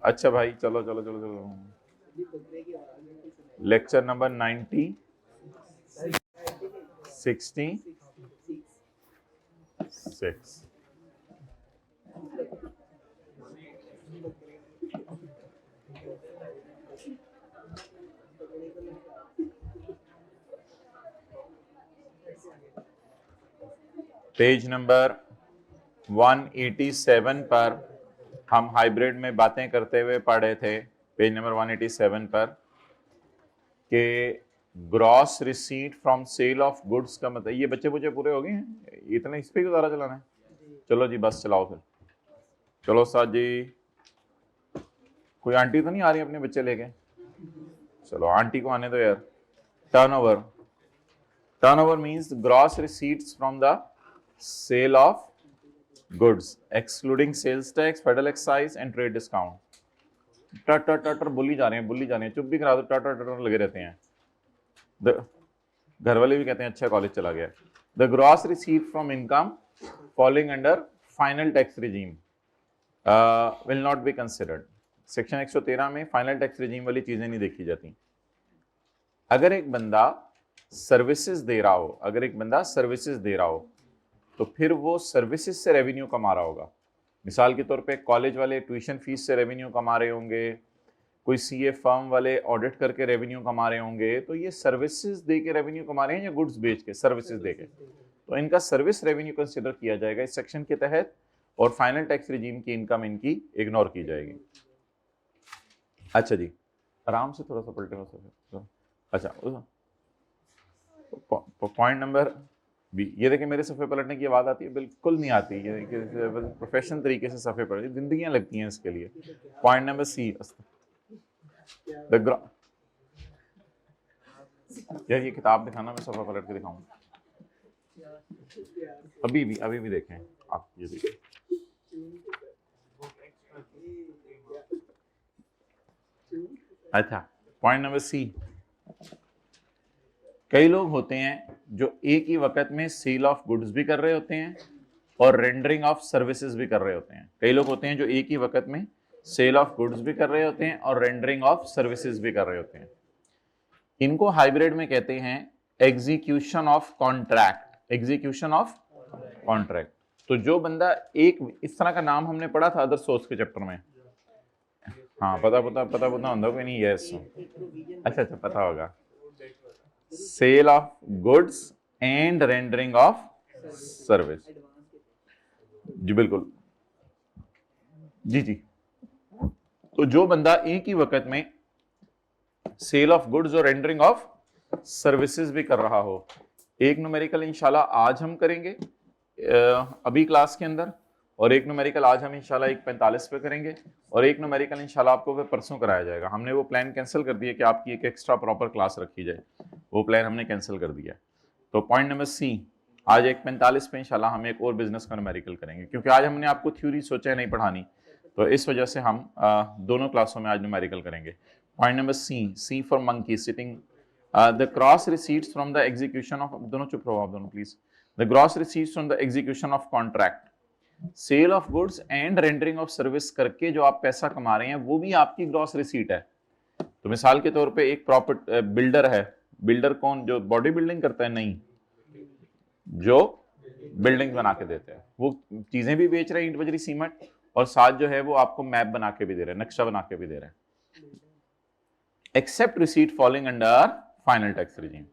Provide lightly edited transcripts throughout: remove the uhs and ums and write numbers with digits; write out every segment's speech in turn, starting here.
अच्छा भाई, चलो चलो चलो चलो, लेक्चर नंबर 90 66। पेज नंबर 187 पर हम हाइब्रिड में बातें करते हुए पढ़े थे, पेज नंबर 187 पर, कि gross receipt from sale of goods का मतलब, ये बच्चे बुच्चे पूरे हो गए हैं, इतने इस पे ही गुजारा चलाना है। चलो जी बस चलाओ फिर। चलो साथ जी, कोई आंटी तो नहीं आ रही अपने बच्चे लेके? चलो आंटी को आने दो यार। Turnover, turnover means gross receipts from the sale of goods excluding sales tax, federal excise and trade discount. टर टर टर बोली जा रहे हैं, बोली जा रहे हैं, चुप भी करा दो, टर टर टर लगे रहते हैं। घर वाले भी कहते हैं अच्छा कॉलेज चला गया। The gross receipt from income falling under final tax regime will not be considered. Section 113 में फाइनल टैक्स रिजीम वाली चीजें नहीं देखी जाती। अगर एक बंदा सर्विसेज दे रहा हो, अगर एक बंदा सर्विसेज दे रहा हो, तो फिर वो सर्विसेज से रेवेन्यू कमा रहा होगा। मिसाल के तौर पे कॉलेज वाले ट्यूशन फीस से रेवेन्यू कमा रहे होंगे, कोई सीए फर्म वाले ऑडिट करके रेवेन्यू कमा रहे होंगे, तो ये सर्विसेज दे के रेवेन्यू कमा रहे हैं या गुड्स बेच के? सर्विसेज दे के। तो इनका सर्विस रेवेन्यू कंसिडर किया जाएगा इस सेक्शन के तहत, और फाइनल टैक्स रिजीम की इनकम इनकी इग्नोर की जाएगी। अच्छा जी, आराम से थोड़ा सा पलटे। अच्छा, पॉइंट नंबर बी, ये देखिए मेरे सफ़े पलटने की आवाज़ आती है? बिल्कुल नहीं आती, ये प्रोफेशनल तरीके से सफ़े पलट, जिंदगियां लगती हैं इसके लिए। पॉइंट नंबर सी, यार ये किताब दिखाना, मैं सफ़ा पलट के दिखाऊं। अभी भी देखें आप, ये देखिए। अच्छा, पॉइंट नंबर सी, कई लोग होते हैं जो एक ही वक्त में सेल ऑफ गुड्स भी कर रहे होते हैं और रेंडरिंग ऑफ सर्विसेज भी कर रहे होते हैं। कई लोग होते हैं जो एक ही वक्त में सेल ऑफ गुड्स भी कर रहे होते हैं और रेंडरिंग ऑफ सर्विसेज भी कर रहे होते हैं। इनको हाइब्रिड में कहते हैं execution of contract. Execution of contract. तो जो बंदा एक, इस तरह का नाम हमने पढ़ा था अदर सोर्स के चैप्टर में। हाँ, पता होगा कोई नहीं? यस, अच्छा पता होगा। Sale of goods and rendering of service. जी बिल्कुल, जी जी। तो जो बंदा एक ही वक्त में सेल ऑफ गुड्स और रेंडरिंग ऑफ सर्विसेज भी कर रहा हो, एक न्यूमेरिकल इंशाल्लाह आज हम करेंगे अभी क्लास के अंदर, और एक न्यूमेरिकल आज हम इंशाल्लाह 1:45 पे करेंगे, और एक न्यूमेरिकल इंशाल्लाह आपको फिर परसों कराया जाएगा। हमने वो प्लान कैंसिल कर दिया कि आपकी एक एक्स्ट्रा प्रॉपर क्लास रखी जाए, वो प्लान हमने कैंसिल कर दिया। तो पॉइंट नंबर सी, आज 1:45 पे इंशाल्लाह हम एक और बिजनेस का न्यूमेरिकल करेंगे, क्योंकि आज हमने आपको थ्योरी सोचा नहीं पढ़ानी, तो इस वजह से हम दोनों क्लासों में आज न्यूमेरिकल करेंगे। Point number C for monkey sitting, the cross receipts from the execution of, दोनों चुप रहो आप दोनों please. The gross receipts from the execution of contract, sale of goods and rendering of service करके जो आप पैसा कमा रहे हैं वो भी आपकी ग्रॉस रिसीट है। तो मिसाल के तौर पे एक प्रॉपर्टी बिल्डर है, बिल्डर कौन? जो बॉडी बिल्डिंग करता है? नहीं, जो बिल्डिंग बना के देते हैं, वो चीजें भी बेच रहे हैं, ईंट बजरी सीमेंट, और साथ जो है वो आपको मैप बना के भी दे रहे हैं, नक्शा बना के भी दे रहे हैं। Except receipt falling under final tax regime.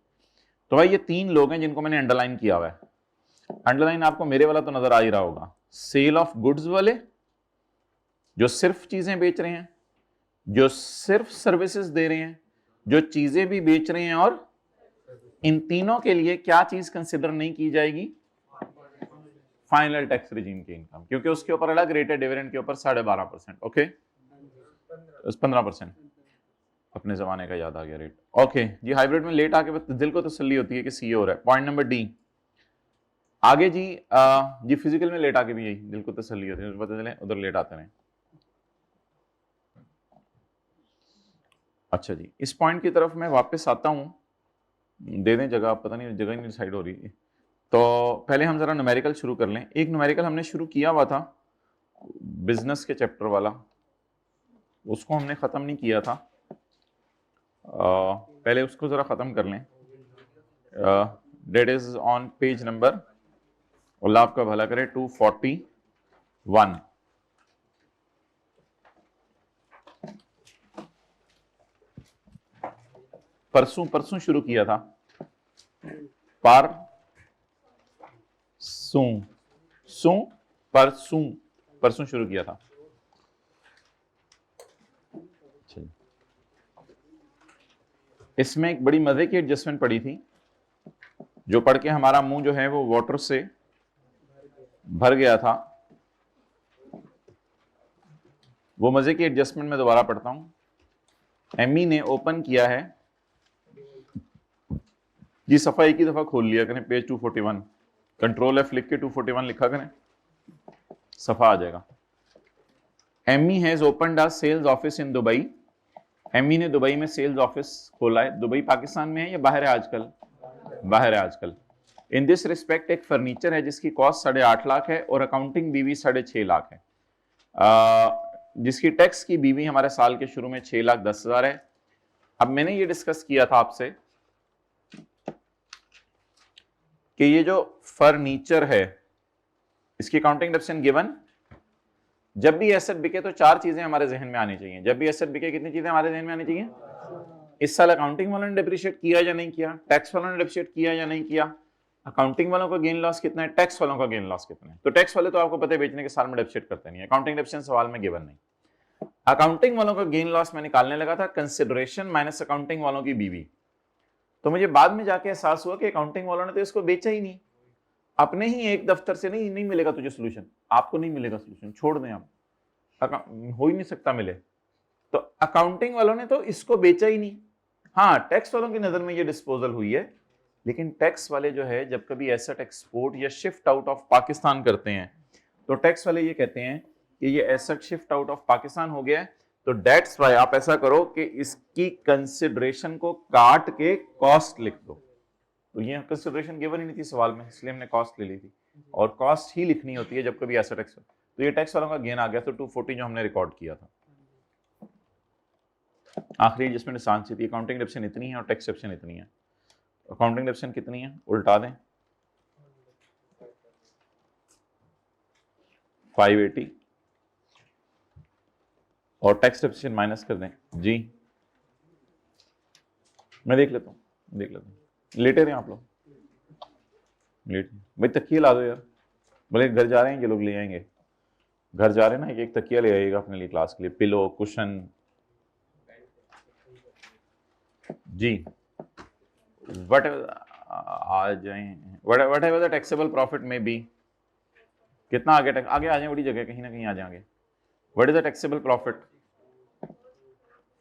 तो भाई ये तीन लोग हैं जिनको मैंने अंडरलाइन किया हुआ है। अंडरलाइन आपको मेरे वाला तो नजर आ ही रहा होगा। सेल ऑफ गुड्स वाले जो सिर्फ चीजें बेच रहे हैं, जो सिर्फ सर्विसेज दे रहे हैं, जो चीजें भी बेच रहे हैं, और इन तीनों के लिए क्या चीज कंसिडर नहीं की जाएगी? फाइनल टैक्स रिजीम की इनकम, क्योंकि उसके ऊपर अलग रेट है, डिविडेंड के ऊपर 12.5%। ओके, 15%। अपने जमाने का याद आ गया रेट। ओके जी, हाइब्रिड में लेट आके दिल को तसल्ली होती है कि सी हो रहा है। पॉइंट नंबर डी, आगे जी जी फिजिकल में लेट आके भी यही दिल को तसल्ली होती है, पता चले उधर लेट आते हैं। अच्छा जी, इस पॉइंट की तरफ मैं वापस आता हूं, दे दें जगह, पता नहीं जगह ही नहीं डिसाइड हो रही। तो पहले हम जरा न्यूमेरिकल शुरू कर लें। एक न्यूमेरिकल हमने शुरू किया हुआ था बिजनेस के चैप्टर वाला, उसको हमने ख़त्म नहीं किया था, पहले उसको ज़रा ख़त्म कर लें। Date is on page number, अल्लाह आपका भला करे, 241। परसों शुरू किया था, परसों शुरू किया था। इसमें एक बड़ी मजे की एडजस्टमेंट पड़ी थी, जो पढ़ के हमारा मुंह जो है वो वाटर से भर गया था। वो मजे की एडजस्टमेंट में दोबारा पढ़ता हूं। एमी ने ओपन किया है, ये सफा एक ही दफा खोल लिया करें, पेज 241, कंट्रोल एफ लिख के 241 लिखा करें, सफा आ जाएगा। Amy has opened a sales office in Dubai. Amy ने दुबई में सेल्स ऑफिस खोला है। दुबई पाकिस्तान में है या बाहर है आजकल? बाहर है आजकल। इन दिस रिस्पेक्ट एक फर्नीचर है जिसकी कॉस्ट 8.5 लाख है और अकाउंटिंग बीवी 6.5 लाख है, जिसकी टैक्स की बीवी हमारे साल के शुरू में 6,10,000 है। अब मैंने ये डिस्कस किया था आपसे कि ये जो फर्नीचर है इसकी अकाउंटिंग डेप्रिसिएशन गिवन। जब भी एसेट बिके तो 4 चीजें हमारे जहन में आनी चाहिए। जब भी एसेट बिके कितनी चीजें हमारे जहन में आनी चाहिए? इस साल अकाउंटिंग वालों ने डेप्रिशिएट किया या नहीं किया, टैक्स वालों ने डेप्रिशिएट किया या नहीं किया, अकाउंटिंग वालों का गेन लॉस कितना है, टैक्स वालों का गेन लॉस कितना है। तो टैक्स वाले तो आपको पता है बेचने के साल में डेप्रिशिएट करते नहीं है, अकाउंटिंग डेप्रिसिएशन सवाल में गिवन नहीं। अकाउंटिंग वालों का गेन लॉस मैं निकालने लगा था कंसिडरेशन माइनस अकाउंटिंग वालों की बीवी। तो मुझे बाद में जाके एहसास हुआ कि अकाउंटिंग वालों ने तो इसको बेचा ही नहीं। अपने ही एक दफ्तर से नहीं मिलेगा तुझे सोल्यूशन, आपको नहीं मिलेगा सोल्यूशन, छोड़ दें आप, हो ही नहीं सकता मिले। तो अकाउंटिंग वालों ने तो इसको बेचा ही नहीं। हाँ, टैक्स वालों की नजर में ये डिस्पोजल हुई है, लेकिन टैक्स वाले जो है जब कभी एसेट एक्सपोर्ट या शिफ्ट आउट ऑफ पाकिस्तान करते हैं तो टैक्स वाले ये कहते हैं कि ये asset shift out of Pakistan हो गया है, तो डेट्स वाई आप ऐसा करो कि इसकी कंसिडरेशन को काट के कॉस्ट लिख दो। तो ये कंसिडरेशन गिवन ही नहीं थी सवाल में, इसलिए हमने कॉस्ट ले ली थी, और कॉस्ट ही लिखनी होती है जब कभी एसेट एक्सपोर्ट। तो ये टैक्स वालों का गेन आ गया, तो 240 जो हमने रिकॉर्ड किया था। आखिरी एडजस्टमेंट आसान सी थी, अकाउंटिंग डेप्रिसिएशन इतनी है और टैक्स डेप्रिसिएशन इतनी है। अकाउंटिंग डेप्रिसिएशन कितनी है, उल्टा दें, 580, और टैक्स डेप्रिसिएशन माइनस कर दें। जी मैं देख लेता हूँ, लेटे रहे आप लोग, लेट भाई तकिया ला दो यार, बोले घर जा रहे हैं ये लोग ले आएंगे, घर जा रहे हैं ना, एक तकिया ले आइएगा अपने लिए क्लास के लिए, पिलो कुशन। जी वट आ जाए, what ever the taxable profit में बी, कितना आगे आ जाए, बड़ी जगह कहीं ना कहीं आ जाएंगे। What is the taxable profit?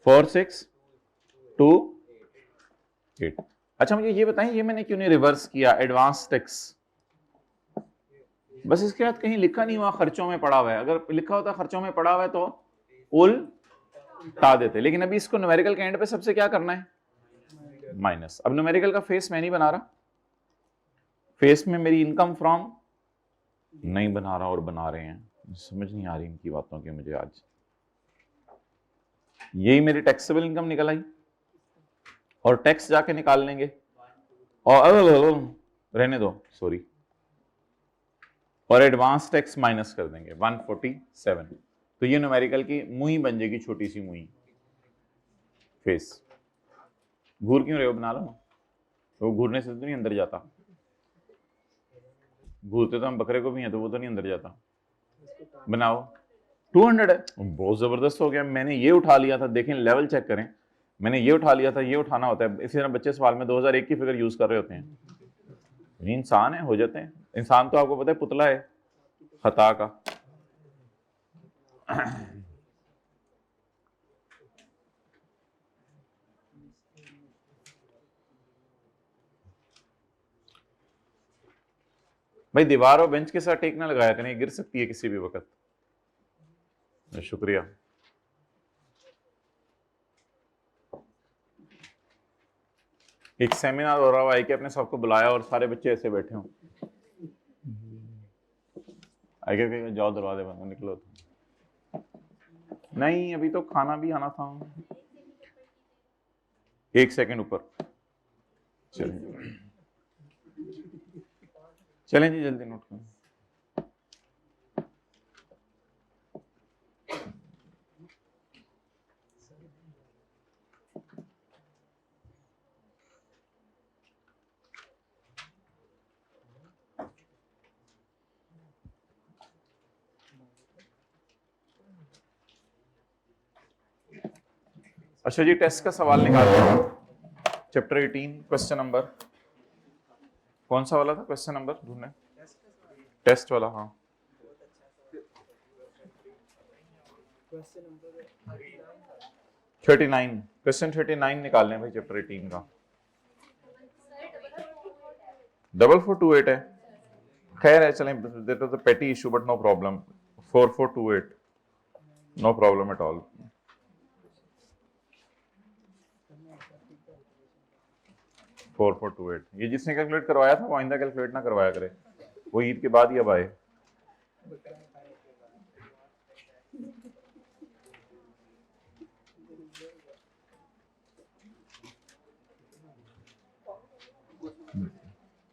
4,628। अच्छा मुझे ये बताएं, ये मैंने क्यों नहीं रिवर्स किया एडवांस टैक्स? बस इसके बाद कहीं लिखा नहीं हुआ खर्चों में पड़ा हुआ है, अगर लिखा होता खर्चों में पड़ा हुआ है तो उल्टा देते, लेकिन अभी इसको न्यूमेरिकल के एंड पे सबसे क्या करना है, माइनस। अब न्यूमेरिकल का फेस मैं नहीं बना रहा, फेस में मेरी इनकम फ्रॉम नहीं बना रहा और बना रहे हैं, समझ नहीं आ रही इनकी बातों की मुझे आज। यही मेरी टैक्सेबल इनकम निकल आई, और टैक्स जाके निकाल लेंगे, और रहने दो सॉरी, और एडवांस टैक्स माइनस कर देंगे 147। तो ये न्यूमेरिकल की मुही बन जाएगी, छोटी सी मुही फेस। घूर क्यों रहे हो, बना लो, वो घूरने से तो नहीं अंदर जाता, घूरते तो हम बकरे को भी हैं तो वो तो नहीं अंदर जाता। बनाओ, 200 है, बहुत जबरदस्त हो गया। मैंने ये उठा लिया था, देखें लेवल चेक करें, मैंने ये उठा लिया था, ये उठाना होता है। इसी तरह बच्चे सवाल में 2001 की फिगर यूज कर रहे होते हैं, ये इंसान है, हो जाते हैं। इंसान तो आपको पता है पुतला है खता का। भाई दीवार और बेंच के साथ टेक ना लगाया करें, गिर सकती है किसी भी वक्त। शुक्रिया। एक सेमिनार हो रहा है कि अपने सबको बुलाया और सारे बच्चे ऐसे बैठे हों, जाओ दरवाजे बंद, निकलो। नहीं अभी तो खाना भी आना था। 1 सेकंड ऊपर। चलिए चलें जी जल्दी नोट करें। अच्छा जी टेस्ट का सवाल निकालते हैं। चैप्टर 18 क्वेश्चन नंबर कौन सा वाला था? क्वेश्चन नंबर ढूंढने, टेस्ट वाला। हाँ 39, क्वेश्चन 39 निकालने हैं भाई चैप्टर 18 का। 4428 है, खैर है चलें, that was a petty issue but no problem. 4428 no problem at all. Four 428 ये जिसने कैलकुलेट करवाया था वो आइंदा कैलकुलेट ना करवाया करे, वो ईद के बाद ही अब आए।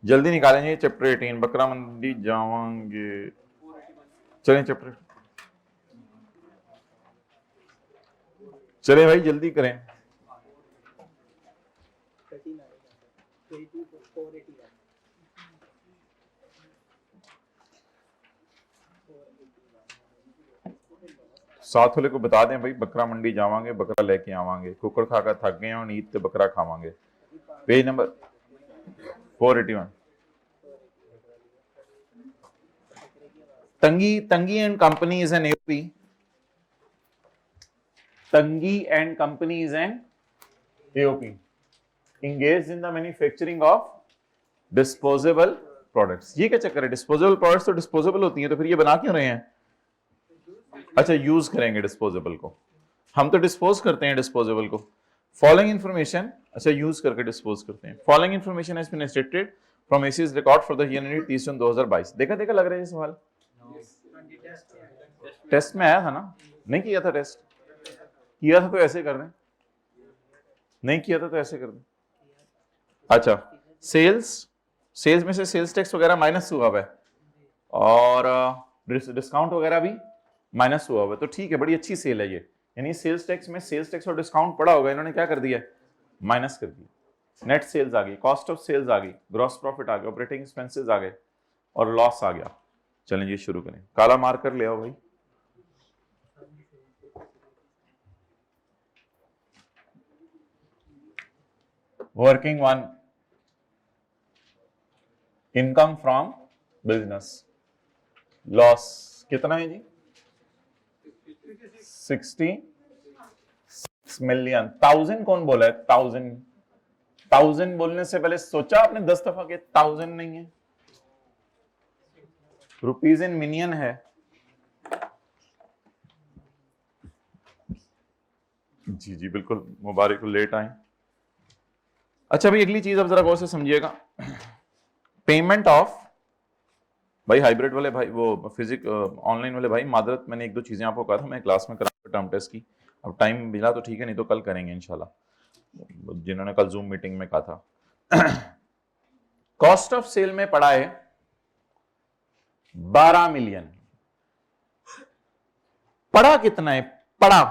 जल्दी निकालेंगे चैप्टर 18 बकरा मंडी जावांगे। चलें चैप्टर, चले भाई जल्दी करें। साथ वाले को बता दें भाई बकरा मंडी जावांगे, बकरा लेके आवांगे, कुकर खाकर थक गए और ईद ते बकरा खावांगे। Page number 481। Tangi and company is an AOP. Tangi and company is an AOP engaged in the manufacturing of disposable products। ये क्या चक्कर है? डिस्पोजेबल प्रोडक्ट्स तो डिस्पोजेबल होती हैं, तो फिर ये बना क्यों रहे हैं? अच्छा यूज करेंगे डिस्पोजेबल को, हम तो डिस्पोज करते हैं डिस्पोजेबल को। फॉलोइंग इंफॉर्मेशन, अच्छा यूज करके डिस्पोज करते हैं। Following information has been extracted from AC's record for the year ended 30 June 2022। देखा लग रहा है ये सवाल टेस्ट में आया था ना? नहीं किया था टेस्ट? किया था तो ऐसे कर दें, नहीं किया था तो ऐसे कर दें। अच्छा सेल्स में से सेल्स टैक्स वगैरह माइनस हुआ है और डिस्काउंट वगैरह भी माइनस हुआ है, तो ठीक है, बड़ी अच्छी सेल है ये। यानी सेल्स टैक्स में सेल्स टैक्स और डिस्काउंट पड़ा होगा, इन्होंने क्या कर दिया? माइनस कर दिया। नेट सेल्स आ गई, कॉस्ट ऑफ सेल्स आ गई, ग्रॉस प्रॉफिट आ गया, ऑपरेटिंग एक्सपेंसेस आ गए और लॉस आ गया। चलें जी शुरू करें। काला मार्कर ले आओ भाई। Working one, income from business, loss कितना है जी? 66 मिलियन। 1000 कौन बोला है? 1000 बोलने से पहले सोचा आपने 10 दफा के 1000 नहीं है, रुपीज इन मिलियन है। जी जी बिल्कुल, मुबारक लेट आए। अच्छा भाई अगली चीज अब जरा गौर से समझिएगा। पेमेंट ऑफ, भाई हाइब्रिड वाले भाई, वो फिजिक ऑनलाइन वाले भाई मादरत, मैंने एक दो चीजें आपको कहा था मैं क्लास में करा टर्म टेस्ट की, अब टाइम मिला तो ठीक है, नहीं तो कल करेंगे इंशाल्लाह, जिन्होंने कल जूम मीटिंग में कहा था। कॉस्ट ऑफ सेल में पड़ा है 12 मिलियन। पड़ा कितना है? पड़ा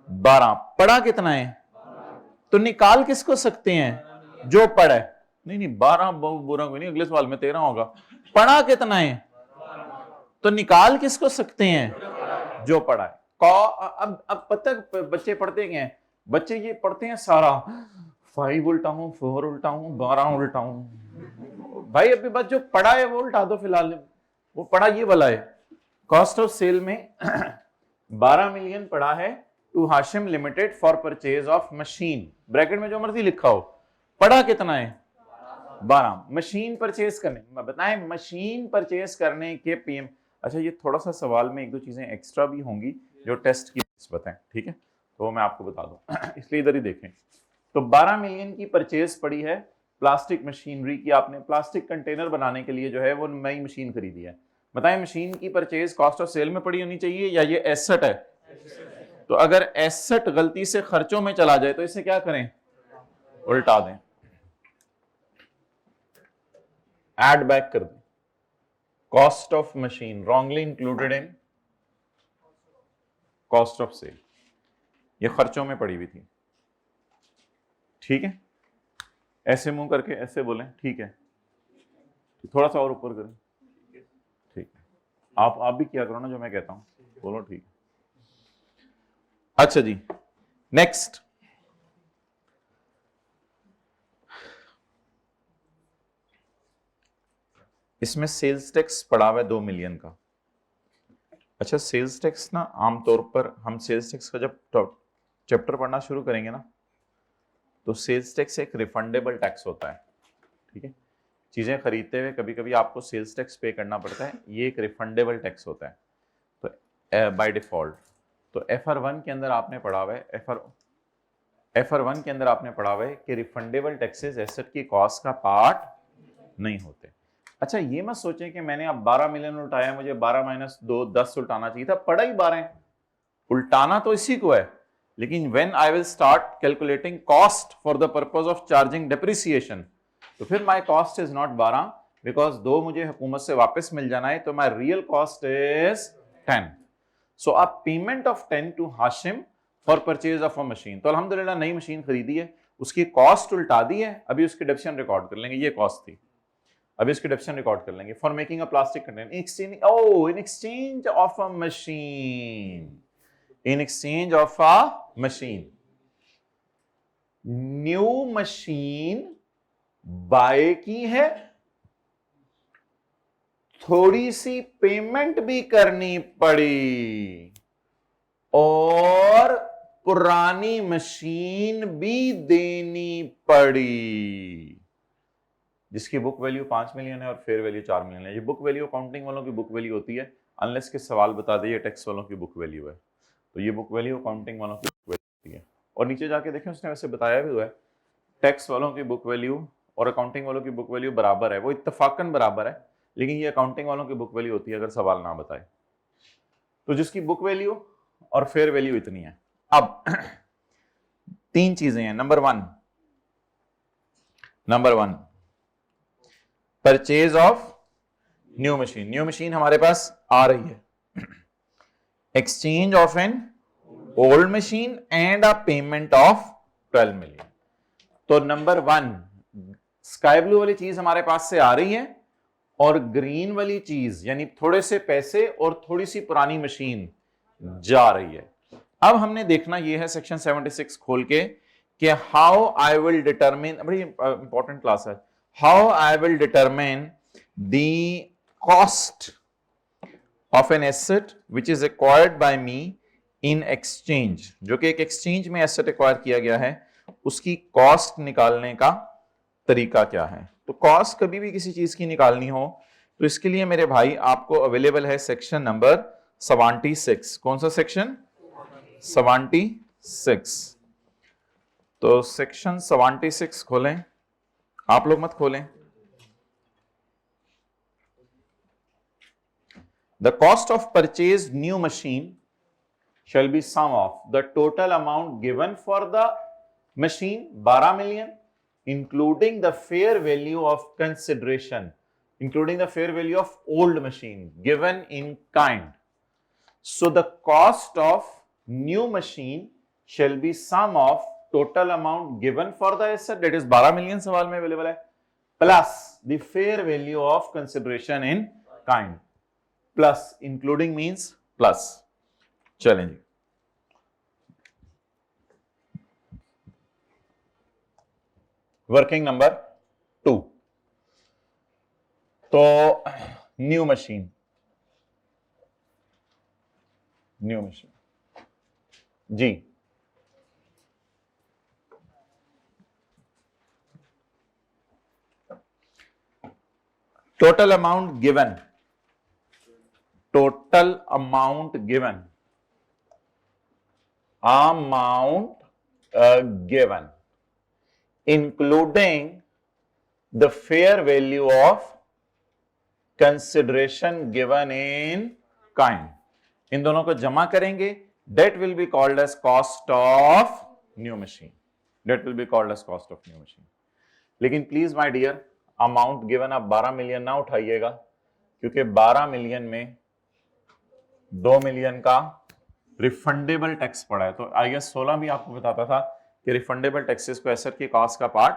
12, पड़ा कितना है? तो निकाल किसको सकते हैं? जो पड़ा है। नहीं 12 बुरा कोई नहीं, अगले सवाल में 13 होगा। पड़ा कितना है? तो निकाल किसको सकते हैं? जो पड़ा है। अब पता बच्चे पढ़ते क्या है? बच्चे ये पढ़ते हैं सारा 5 उल्टा हूं, 4 उल्टा हूं, 12 उल्टा हूं। भाई अभी बस जो पड़ा है वो उल्टा दो फिलहाल, वो पड़ा ये वाला है। कॉस्ट ऑफ सेल में 12 मिलियन पड़ा है to Hashim limited for purchase of machine, bracket में जो मर्जी लिखा हो। पड़ा कितना है? 12। मशीन परचेज करने, बताएं मशीन परचेज करने के पीएम। अच्छा ये थोड़ा सा सवाल में एक दो चीजें एक्स्ट्रा भी होंगी जो टेस्ट की निस्बत है, ठीक है, तो मैं आपको बता दूं, इसलिए इधर ही देखें। तो 12 मिलियन की परचेज पड़ी है प्लास्टिक मशीनरी की, आपने प्लास्टिक कंटेनर बनाने के लिए जो है वो नई मशीन खरीदी है, बताएं मशीन की परचेज कॉस्ट ऑफ सेल में पड़ी होनी चाहिए या ये एसेट है? तो अगर एसेट गलती से खर्चों में चला जाए तो इसे क्या करें? उल्टा दें, एड बैक कर दें। Cost of machine wrongly included in cost of sale, ये खर्चों में पड़ी हुई थी। ठीक है, ऐसे मुंह करके ऐसे बोलें, ठीक है, थोड़ा सा और ऊपर करें, ठीक है। आप भी किया करो ना जो मैं कहता हूं, बोलो ठीक है। अच्छा जी, नेक्स्ट, इसमें सेल्स टैक्स पड़ा हुआ है 2 मिलियन का। अच्छा, सेल्स टैक्स ना आमतौर पर हम सेल्स टैक्स का जब चैप्टर पढ़ना शुरू करेंगे ना, तो सेल्स टैक्स एक रिफंडेबल टैक्स होता है। ठीक है, चीजें खरीदते हुए कभी कभी आपको सेल्स टैक्स पे करना पड़ता है, ये एक रिफंडेबल टैक्स होता है तो बाय डिफॉल्ट। तो FR1 के अंदर आपने पढ़ा हुआ है, FR1 के अंदर आपने पढ़ा हुआ है कि रिफंडेबल टैक्सेस एसेट की कॉस्ट का पार्ट नहीं होते। अच्छा, ये मत सोचें कि मैंने अब 12 मिलियन उल्टाया, मुझे 12 माइनस 2 10 उल्टाना चाहिए था, पड़ा ही 12 है। उल्टाना तो इसी को है, लेकिन when I will start calculating cost for the purpose of charging depreciation, तो फिर my cost is not 12 because 2 मुझे हुकूमत से वापस मिल जाना है, तो my real cost is 10। So a payment of 10 to Hashim for purchase of a machine. तो अल्हम्दुलिल्लाह नई मशीन खरीदी है, उसकी कॉस्ट उल्टा दी है, अभी उसकी डिडक्शन रिकॉर्ड कर लेंगे, ये कॉस्ट थी, अभी इसकी डिडक्शन रिकॉर्ड कर लेंगे। For making a plastic container in exchange of a machine, in exchange of a machine, new machine buy की है, थोड़ी सी पेमेंट भी करनी पड़ी और पुरानी मशीन भी देनी पड़ी, जिसकी बुक वैल्यू 5 मिलियन है और फेयर वैल्यू 4 मिलियन है। ये बुक वैल्यू अकाउंटिंग वालों की बुक वैल्यू होती है, अनलेस के सवाल बता दे ये टैक्स वालों की बुक वैल्यू है, तो ये बुक वैल्यू अकाउंटिंग वालों की बुक वैल्यू होती है। और नीचे जाके देखें, उसने वैसे बताया भी हुआ है, टैक्स वालों की बुक वैल्यू और अकाउंटिंग वालों की बुक वैल्यू बराबर है, वो इत्तफाकन बराबर है, लेकिन ये अकाउंटिंग वालों की बुक वैल्यू होती है अगर सवाल ना बताए तो, जिसकी बुक वैल्यू और फेयर वैल्यू इतनी है। अब 3 चीजें हैं। Number one purchase of new machine, new machine हमारे पास आ रही है, exchange of an old machine and a payment of 12 million. तो नंबर 1 स्काई ब्लू वाली चीज हमारे पास से आ रही है और ग्रीन वाली चीज यानी थोड़े से पैसे और थोड़ी सी पुरानी मशीन जा रही है। अब हमने देखना यह है सेक्शन 76 खोल के कि हाउ आई विल डिटरमिन, बड़ी इंपॉर्टेंट क्लास है, how I will determine the cost of an asset which is acquired by me in exchange, जो कि एक एक्सचेंज में एसेट एक्वायर किया गया है, उसकी कॉस्ट निकालने का तरीका क्या है। तो कॉस्ट कभी भी किसी चीज की निकालनी हो तो इसके लिए मेरे भाई आपको अवेलेबल है सेक्शन नंबर 76। कौन सा सेक्शन? 76। तो सेक्शन 76 खोलें, आप लोग मत खोलें। The cost of purchased new machine shall be sum of the total amount given for the machine 12 million, including the fair value of consideration, including the fair value of old machine given in kind. So the cost of new machine shall be sum of total amount given for the asset, that is 12 million सवाल में available है, plus the fair value of consideration in kind, plus including means plus। चलें जी, working number 2। तो new machine जी, total amount given, total amount given, given including the fair value of consideration given in kind, इन दोनों को जमा करेंगे, that will be called as cost of new machine, that will be called as cost of new machine. लेकिन please my dear, amount given आप 12 million ना उठाइएगा, क्योंकि 12 million में 2 मिलियन का रिफंडेबल टैक्स पड़ा है। तो आई गेस 16 भी आपको बताता था कि रिफंडेबल टैक्सेस को एसेट की कॉस्ट का पार्ट।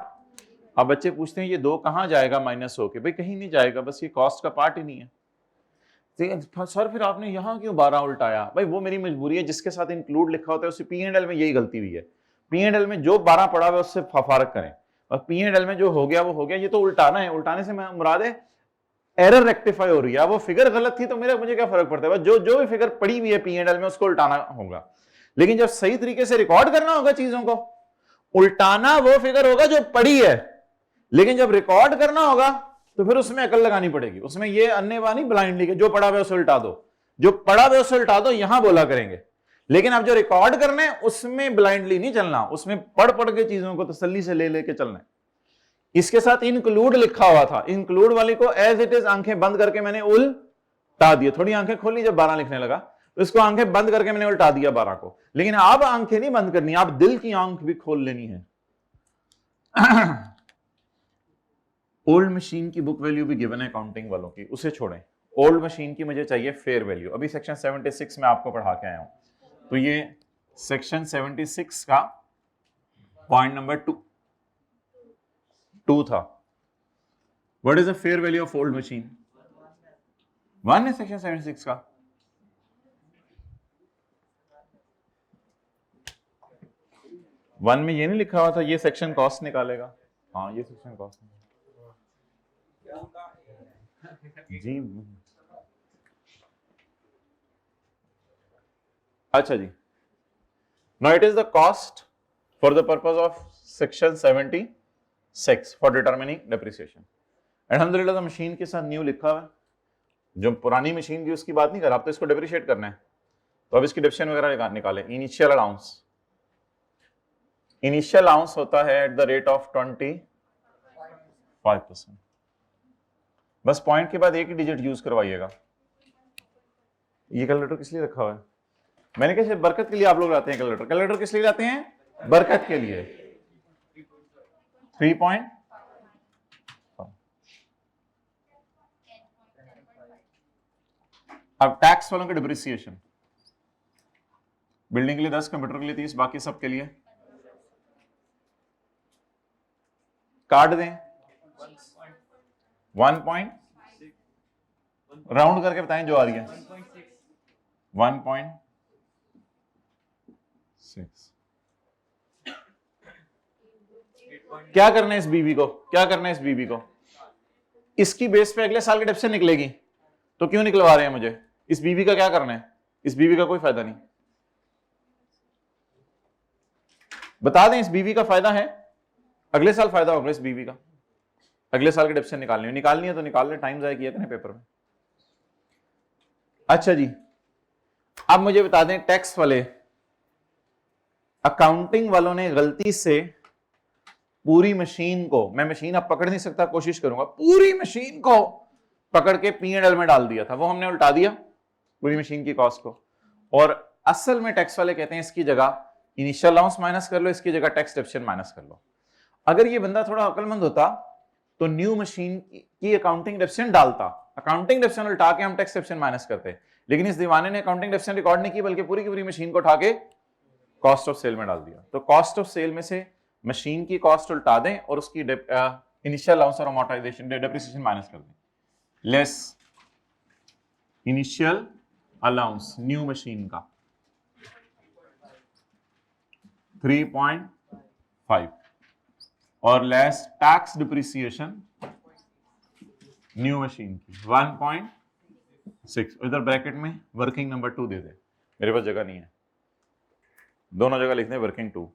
अब बच्चे पूछते हैं ये 2 कहां जाएगा माइनस होके? भाई कहीं नहीं जाएगा, बस ये कॉस्ट का पार्ट ही नहीं है। सर फिर आपने यहां क्यों 12 उल्टाया? भाई वो मेरी मजबूरी है, जिसके साथ इंक्लूड लिखा होता है उससे P&L में यही गलती हुई है। P&L में जो 12 पड़ा हुआ है उससे फारक करें, और P&L में जो हो गया वो हो गया। ये तो उल्टाना है, उल्टाने से मुराद है एरर रेक्टिफाई हो रही है। वो फिगर गलत थी तो मुझे क्या फर्क पड़ता है? जो भी फिगर पड़ी हुई है P&L में उसको उल्टाना होगा। लेकिन जब सही तरीके से रिकॉर्ड करना होगा चीजों को, उल्टाना वो फिगर होगा जो पड़ी है, लेकिन जब रिकॉर्ड करना होगा तो फिर उसमें अकल लगानी पड़ेगी। उसमें ये अन्नेवा नहीं ब्लाइंडली जो पड़ा हुआ उसे उल्टा दो, जो पड़ा हुआ उसे उल्टा दो, यहां बोला करेंगे। लेकिन अब जो रिकॉर्ड करना है उसमें ब्लाइंडली नहीं चलना, उसमें पढ़ पढ़ के चीजों को तसल्ली से ले लेके चलना है। इसके साथ इंक्लूड लिखा हुआ था, इंक्लूड वाली को एज इट इज आंखें बंद करके मैंने उल्टा दिया। थोड़ी आंखें खोली जब 12 लिखने लगा तो इसको आंखें बंद करके मैंने उल्टा दिया 12 को। लेकिन अब आंखें नहीं बंद करनी, आप दिल की आंख भी खोल लेनी है। ओल्ड मशीन की बुक वैल्यू भी गिवन है अकाउंटिंग वालों की, उसे छोड़ें। ओल्ड मशीन की मुझे चाहिए फेयर वैल्यू। अभी सेक्शन 76 में आपको पढ़ा के आया हूं, तो ये सेक्शन 76 का पॉइंट नंबर 2 था। What is the fair value of old machine? 1 है सेक्शन 76 का। वन में ये नहीं लिखा हुआ था ये सेक्शन कॉस्ट निकालेगा? हाँ ये सेक्शन कॉस्ट जी। अच्छा जी, now it is the cost for the purpose of section 76 for determining depreciation। अल्हम्दुलिल्लाह तो मशीन के साथ न्यू लिखा हुआ है, जो पुरानी मशीन थी उसकी बात नहीं कर रहा, आप तो इसको डेप्रिशिएट करना है। तो अब इसकी डिप्शन वगैरह निकालें। इनिशियल अलाउंस, इनिशियल अलाउंस होता है एट द रेट ऑफ 25%। बस पॉइंट के बाद एक ही डिजिट यूज करवाइएगा। ये कैलकुलेटर किस लिए रखा हुआ है? मैंने कहा सिर्फ बरकत के लिए आप लोग लाते हैं कैलकुलेटर। कैलकुलेटर किस लिए लाते हैं? बरकत के लिए। 3 अब टैक्स वालों के डिप्रिसिएशन, बिल्डिंग के लिए 10, कंप्यूटर के लिए 30, बाकी सब के लिए काट दें 1 राउंड करके बताएं जो आ रही है 1.6। क्या करना है इस बीवी को? क्या करना है इस बीवी को? इसकी बेस पे अगले साल की डिप्शन निकलेगी, तो क्यों निकलवा रहे हैं मुझे? इस बीवी का क्या करना है? इस बीवी का कोई फायदा नहीं। बता दें इस बीवी का फायदा है, अगले साल फायदा होगा इस बीवी का। अगले साल की डिप्शन निकालनी है तो निकाल लें, टाइम जाया किया करें पेपर में। अच्छा जी, अब मुझे बता दें टैक्स वाले, अकाउंटिंग वालों ने गलती से पूरी मशीन को, मैं मशीन अब पकड़ नहीं सकता, कोशिश करूंगा, पूरी मशीन को पकड़ के P&L में डाल दिया था। वो हमने उल्टा दिया पूरी मशीन की कॉस्ट को। और असल में टैक्स वाले कहते हैं इसकी जगह इनिशियल अलाउंस माइनस कर लो, इसकी जगह टैक्स डिडक्शन माइनस कर लो। अगर ये बंदा थोड़ा अक्लमंद होता तो न्यू मशीन की अकाउंटिंग डिडक्शन डालता, अकाउंटिंग डिडक्शन उल्टा के हम टैक्स डिडक्शन माइनस करते। लेकिन इस दीवाने ने अकाउंटिंग डिडक्शन रिकॉर्ड नहीं की, बल्कि पूरी की पूरी मशीन को उठा के कॉस्ट ऑफ सेल में डाल दिया। तो कॉस्ट ऑफ सेल में से मशीन की कॉस्ट उल्टा दें और उसकी इनिशियल अलाउंस और अमोर्टाइजेशन डेप्रिसिएशन माइनस कर दें। Less initial allowance new machine का 3.5 और less tax depreciation new machine की 1.6। इधर ब्रैकेट में वर्किंग नंबर 2 दे दे, मेरे पास जगह नहीं है, दोनों जगह लिखते हैं वर्किंग 2।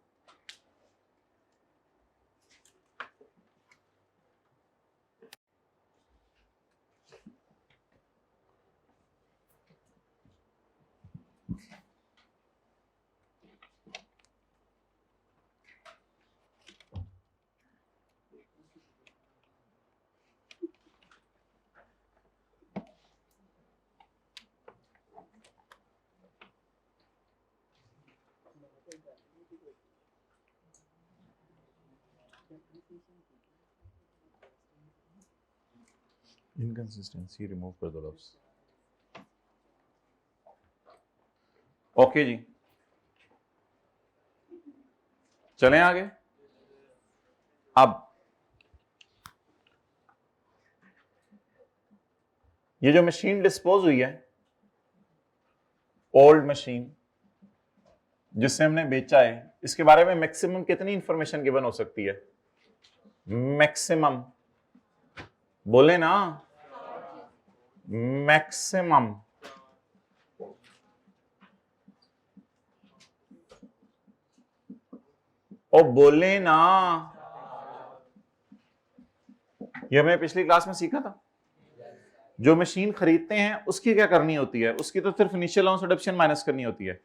इनकंसिस्टेंसी रिमूव कर दो लफ्ज। ओके जी, चलें आगे। अब ये जो मशीन डिस्पोज हुई है, ओल्ड मशीन जिससे हमने बेचा है, इसके बारे में मैक्सिमम कितनी इंफॉर्मेशन गिवन हो सकती है? मैक्सिमम बोले ना, मैक्सिमम ओ बोले ना, ये हमने पिछली क्लास में सीखा था। जो मशीन खरीदते हैं उसकी क्या करनी होती है? उसकी तो सिर्फ इनिशियल अलाउंस रिडक्शन माइनस करनी होती है,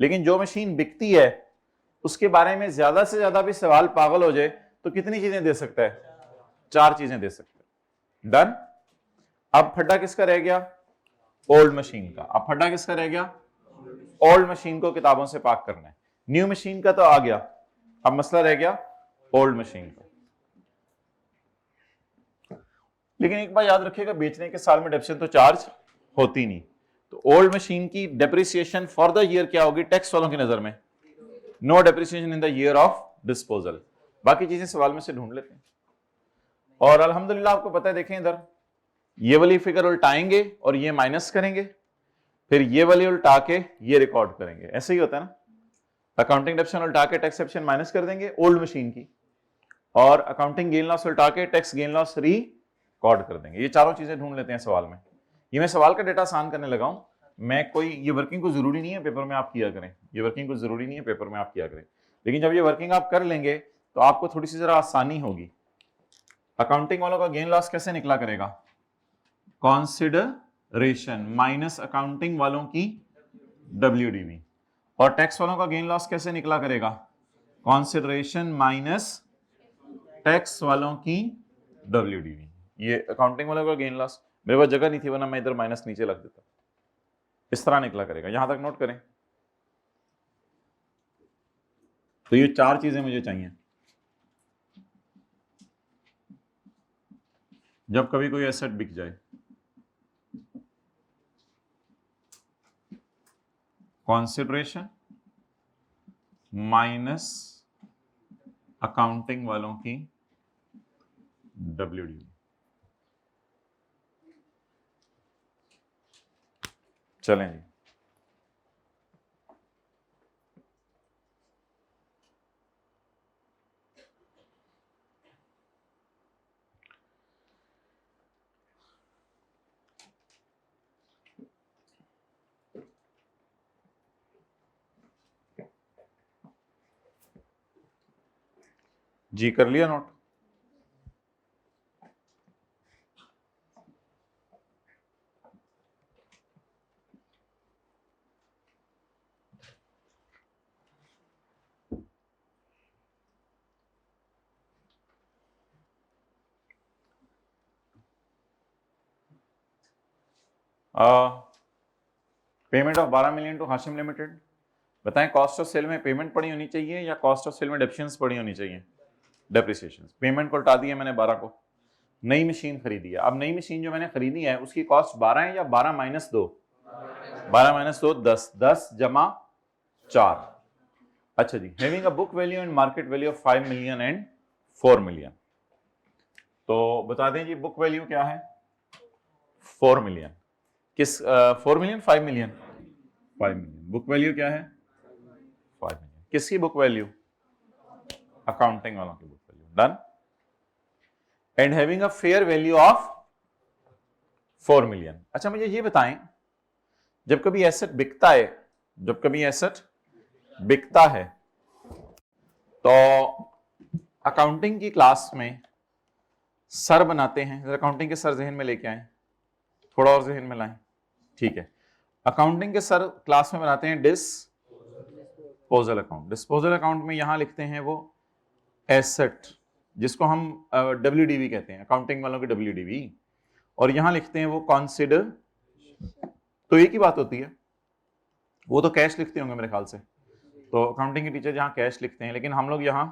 लेकिन जो मशीन बिकती है उसके बारे में ज्यादा से ज्यादा भी सवाल पागल हो जाए तो कितनी चीजें दे सकता है? 4 चीजें दे सकता है। डन। अब फड्डा किसका रह गया? ओल्ड मशीन का। अब फड्डा किसका रह गया? ओल्ड मशीन को किताबों से पाक करना है। न्यू मशीन का तो आ गया, अब मसला रह गया ओल्ड मशीन का। लेकिन एक बात याद रखिएगा, बेचने के साल में डेप्रिसिएशन तो चार्ज होती नहीं, तो ओल्ड मशीन की डेप्रिसिएशन फॉर द ईयर क्या होगी टैक्स वालों की नजर में? No depreciation in the year of disposal. बाकी चीजें सवाल में से ढूंढ लेते हैं। और अल्हम्दुलिल्लाह आपको पता है, देखें इधर ये वाली फिगर उल्टाएंगे और ये माइनस करेंगे, फिर ये वाली उल्टा के ये रिकॉर्ड करेंगे। ऐसे ही होता है ना, अकाउंटिंग डेप्रिसिएशन उल्टा के टैक्स डेप्रिसिएशन माइनस कर देंगे ओल्ड मशीन की, और अकाउंटिंग गेन लॉस उल्टा के टैक्स गेन लॉस रिकॉर्ड कर देंगे। ये चारों चीजें ढूंढ लेते हैं सवाल में। ये मैं सवाल का डेटा आसान करने लगा हूं, मैं कोई ये वर्किंग को जरूरी नहीं है पेपर में आप किया करें, ये वर्किंग को जरूरी नहीं है पेपर में आप किया करें, लेकिन जब ये वर्किंग आप कर लेंगे तो आपको थोड़ी सी जरा आसानी होगी। अकाउंटिंग वालों का गेन लॉस कैसे निकला करेगा? कॉन्सिडरेशन माइनस अकाउंटिंग वालों की WDV। और टैक्स वालों का गेन लॉस कैसे निकला करेगा? कॉन्सिडरेशन माइनस टैक्स वालों की WDV। ये अकाउंटिंग वालों का गेन लॉस, मेरे पास जगह नहीं थी वरना मैं इधर माइनस नीचे लग देता। इस तरह निकला करेगा, यहां तक नोट करें। तो ये 4 चीजें मुझे चाहिए जब कभी कोई एसेट बिक जाए। कॉन्सिडरेशन माइनस अकाउंटिंग वालों की WDV। चलें जी, जी कर लिया note? Payment of 12 million to Hashim limited. बताएं कॉस्ट ऑफ सेल में पेमेंट पड़ी होनी चाहिए या कॉस्ट ऑफ सेल में डेप्रिसिएशन पड़ी होनी चाहिए? डेप्रिसिएशन। पेमेंट को उल्टा दिया मैंने 12 को, नई मशीन खरीदी है। अब नई मशीन जो मैंने खरीदी है उसकी कॉस्ट 12 है या 12 माइनस 2? 12 माइनस 2 10, 10 जमा 4। अच्छा जी, having a book value and market value of 5 million and 4 million. तो बता दें जी बुक वैल्यू क्या है? 4 मिलियन। किस 4 million 5 million? 5 million. Book value क्या है? 5 मिलियन। किसकी बुक वैल्यू? अकाउंटिंग वालों की book value. Done. And having a fair value of 4 million. अच्छा मुझे ये बताएं, जब कभी एसेट बिकता है, जब कभी एसेट बिकता है तो अकाउंटिंग की क्लास में सर बनाते हैं। अकाउंटिंग के सर जहन में लेके आए, थोड़ा और जहन में लाएं। ठीक है, अकाउंटिंग के सर क्लास में बनाते हैं डिस्पोजल अकाउंट। डिस्पोजल अकाउंट में यहां लिखते हैं वो एसेट जिसको हम WDV कहते हैं, अकाउंटिंग वालों की WDV, और यहां लिखते हैं वो कॉन्सिडर। तो एक ही बात होती है, वो तो कैश लिखते होंगे मेरे ख्याल से, तो अकाउंटिंग के टीचर जहां कैश लिखते हैं, लेकिन हम लोग यहाँ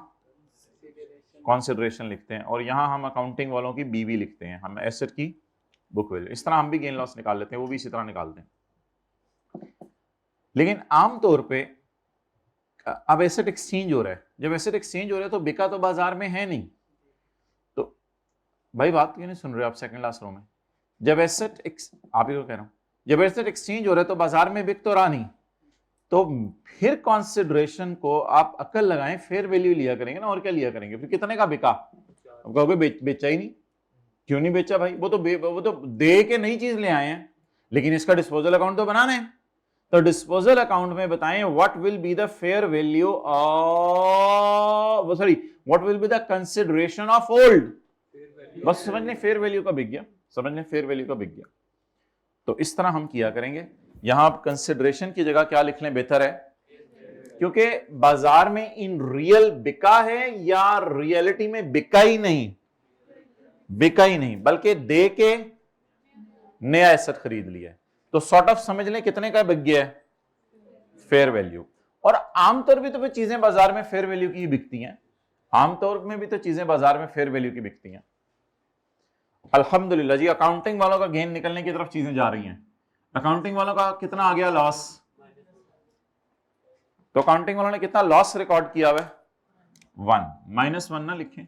कॉन्सिडरेशन लिखते हैं, और यहां हम अकाउंटिंग वालों की बीवी लिखते हैं, हम एसेट की बुक वैल्यू। इस तरह हम भी गेन लॉस निकाल लेते हैं, वो भी इसी तरह निकालते हैं। लेकिन आमतौर पे अब एसेट एक्सचेंज हो रहा है, जब एसेट एक्सचेंज हो रहा है तो बिका तो बाजार में है नहीं, तो भाई बात क्यों नहीं सुन रहे आप सेकंड क्लास रो में? जब एसेट आप ही को कह रहा हूं, जब एसेट एक्सचेंज हो रहा है तो बाजार में बिक तो रहा नहीं, तो फिर कॉन्सिडरेशन को आप अकल लगाएं, फेयर वैल्यू लिया करेंगे ना, और क्या लिया करेंगे? फिर कितने का बिका? अब कहोगे बेचा ही नहीं। क्यों नहीं बेचा भाई? वो तो दे के नई चीज ले आए हैं, लेकिन इसका डिस्पोजल अकाउंट तो बनाना है। तो डिस्पोजल अकाउंट में बताएं what will be the fair value of, sorry, what will be the consideration of old. बस समझ लें फेयर वैल्यू का बिक गया, समझ लें फेयर वैल्यू का बिक गया। तो इस तरह हम किया करेंगे। यहां आप कंसिडरेशन की जगह क्या लिख लें बेहतर है, क्योंकि बाजार में इन रियल बिका है या रियलिटी में बिका ही नहीं, बिका ही नहीं, बल्कि दे के नया एसेट खरीद लिया है। तो सॉर्ट ऑफ समझ लें कितने का बिक गया है? Fair value. और आमतौर पे तो फिर चीजें बाजार में फेयर वैल्यू की ही बिकती हैं, आमतौर में भी तो चीजें बाजार में फेयर वैल्यू की बिकती हैं। अल्हम्दुलिल्लाह जी, अकाउंटिंग वालों का गेन निकलने की तरफ चीजें जा रही हैं। अकाउंटिंग वालों का कितना आ गया लॉस? तो अकाउंटिंग वालों ने कितना लॉस रिकॉर्ड किया हुआ है? 1, -1 ना लिखें,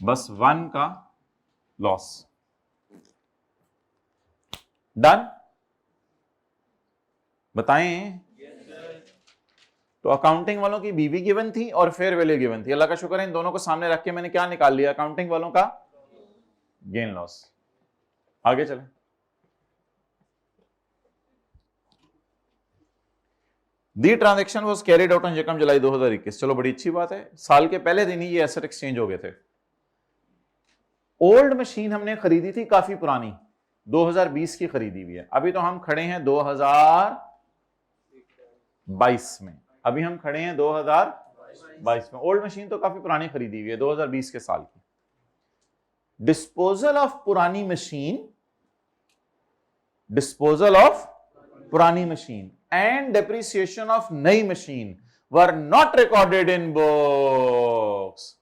बस 1 का लॉस। डन? बताएं। तो अकाउंटिंग वालों की बीवी गिवन थी और फेयर वैल्यू गिवन थी। अल्लाह का शुक्र है इन दोनों को सामने रख के मैंने क्या निकाल लिया? अकाउंटिंग वालों का गेन लॉस। आगे चलें। The transaction was carried out on यकम जुलाई 2021। चलो बड़ी अच्छी बात है, साल के पहले दिन ही ये एसेट एक्सचेंज हो गए थे। ओल्ड मशीन हमने खरीदी थी काफी पुरानी, 2020 की खरीदी हुई है। अभी तो हम खड़े हैं 2022 में, अभी हम खड़े हैं 2022 में। ओल्ड मशीन तो काफी पुरानी खरीदी हुई है, 2020 के साल की। डिस्पोजल ऑफ पुरानी मशीन, डिस्पोजल ऑफ पुरानी मशीन एंड डेप्रिसिएशन ऑफ नई machine were not recorded in books.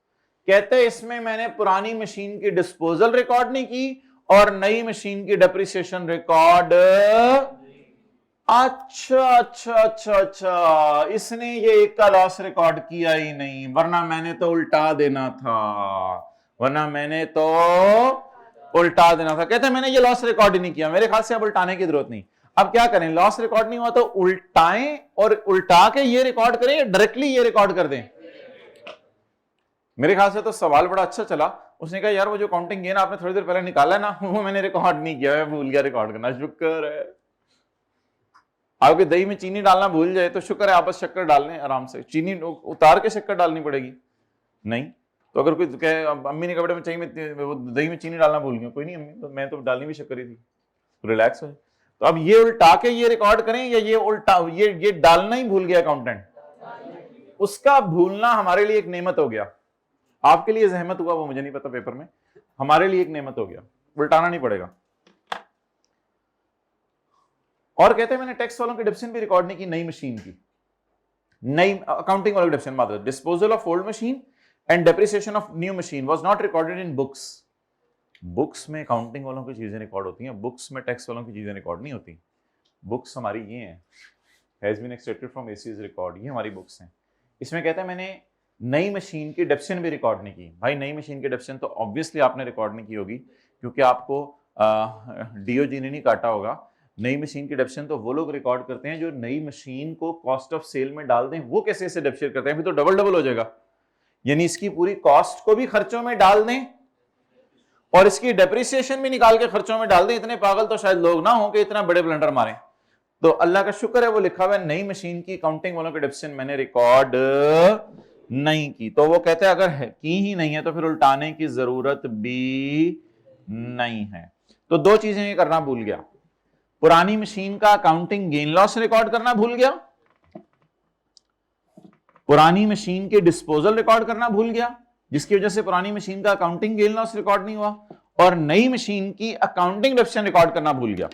कहते इसमें मैंने पुरानी मशीन की डिस्पोजल रिकॉर्ड नहीं की और नई मशीन की डेप्रिसिएशन रिकॉर्ड। अच्छा, इसने ये एक का लॉस रिकॉर्ड किया ही नहीं, वरना मैंने तो उल्टा देना था, कहते मैंने ये लॉस रिकॉर्ड ही नहीं किया। मेरे ख्याल से अब उल्टाने की जरूरत नहीं। अब क्या करें? लॉस रिकॉर्ड नहीं हुआ तो उल्टाएं और उल्टा के ये रिकॉर्ड करें या डायरेक्टली ये रिकॉर्ड कर दें? मेरे ख्याल से तो सवाल बड़ा अच्छा चला। उसने कहा यार वो जो काउंटिंग गेन आपने थोड़ी देर पहले निकाला है ना, वो मैंने रिकॉर्ड नहीं किया, मैं भूल गया रिकॉर्ड करना। शुक्र है आपके दही में चीनी डालना भूल जाए तो शुक्र है आप बस शक्कर डाल लें आराम से। चीनी उतार के शक्कर डालनी पड़ेगी नहीं तो अगर कोई कहे अम्मी ने कपड़े में चाहिए वो दही में चीनी डालना भूल गया, कोई नहीं अम्मी, तो मैं तो डालनी भी शक्कर ही थी, तो रिलैक्स हो। तो अब ये उल्टा के ये रिकॉर्ड करें या ये उल्टा ये डालना ही भूल गया अकाउंटेंट? उसका भूलना हमारे लिए एक नेमत हो गया। आपके लिए जहमत हुआ वो मुझे नहीं पता पेपर में, हमारे लिए एक नेमत हो गया, उल्टाना नहीं पड़ेगा। और कहते हैं मैंने टैक्स वालों की डिप्शन भी रिकॉर्ड नहीं की नई मशीन की, नई अकाउंटिंग वालों की डिप्शन मतलब disposal of old machine and depreciation of new machine was not recorded in books. Books में अकाउंटिंग वालों की चीजें रिकॉर्ड होती हैं, बुक्स में टैक्स वालों की चीजें रिकॉर्ड नहीं होती। बुक्स हमारी ये हैं, has been extracted from AC's record, ये हमारी बुक्स हैं। इसमें कहता है मैंने नई मशीन की डेप्शन भी रिकॉर्ड नहीं की। भाई नई मशीन की डेप्शन तो ऑब्वियसली आपने रिकॉर्ड नहीं की होगी, क्योंकि आपको डीओजी ने नहीं काटा होगा। नई मशीन की डेप्शन तो वो लोग रिकॉर्ड करते हैं जो नई मशीन को कॉस्ट ऑफ सेल में डाल दें। वो कैसे ऐसे डेप्शन करते हैं? फिर तो डबल हो जाएगा, यानी इसकी पूरी कॉस्ट को भी खर्चों में डाल दें और इसकी डेप्रिसिएशन भी निकाल के खर्चों में डाल दें। इतने पागल तो शायद लोग ना हो कि इतना बड़े ब्लंडर मारें। तो अल्लाह का शुक्र है वो लिखा हुआ है नई मशीन की अकाउंटिंग वालों की डेप्शन मैंने रिकॉर्ड नहीं की। तो वो कहते हैं अगर की ही नहीं है तो फिर उल्टाने की जरूरत भी नहीं है। तो दो चीजें ये करना भूल गया, पुरानी मशीन का अकाउंटिंग गेन लॉस रिकॉर्ड करना भूल गया, पुरानी मशीन के डिस्पोजल रिकॉर्ड करना भूल गया, जिसकी वजह से पुरानी मशीन का अकाउंटिंग गेन लॉस रिकॉर्ड नहीं हुआ, और नई मशीन की अकाउंटिंग डेप्शन रिकॉर्ड करना भूल गया।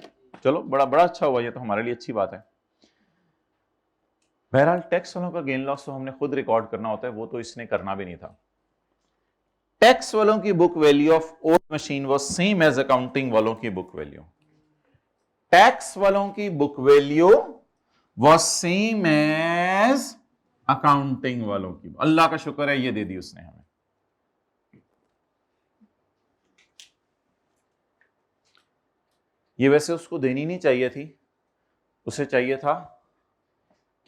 चलो बड़ा अच्छा हुआ, ये तो हमारे लिए अच्छी बात है। बहरहाल टैक्स वालों का गेन लॉस तो हमने खुद रिकॉर्ड करना होता है, वो तो इसने करना भी नहीं था। टैक्स वालों की book value of old machine was same as accounting वालों की बुक वैल्यू। टैक्स वालों की book value was same as accounting वालों की। अल्लाह का शुक्र है ये दे दी उसने हमें। ये वैसे उसको देनी नहीं चाहिए थी, उसे चाहिए था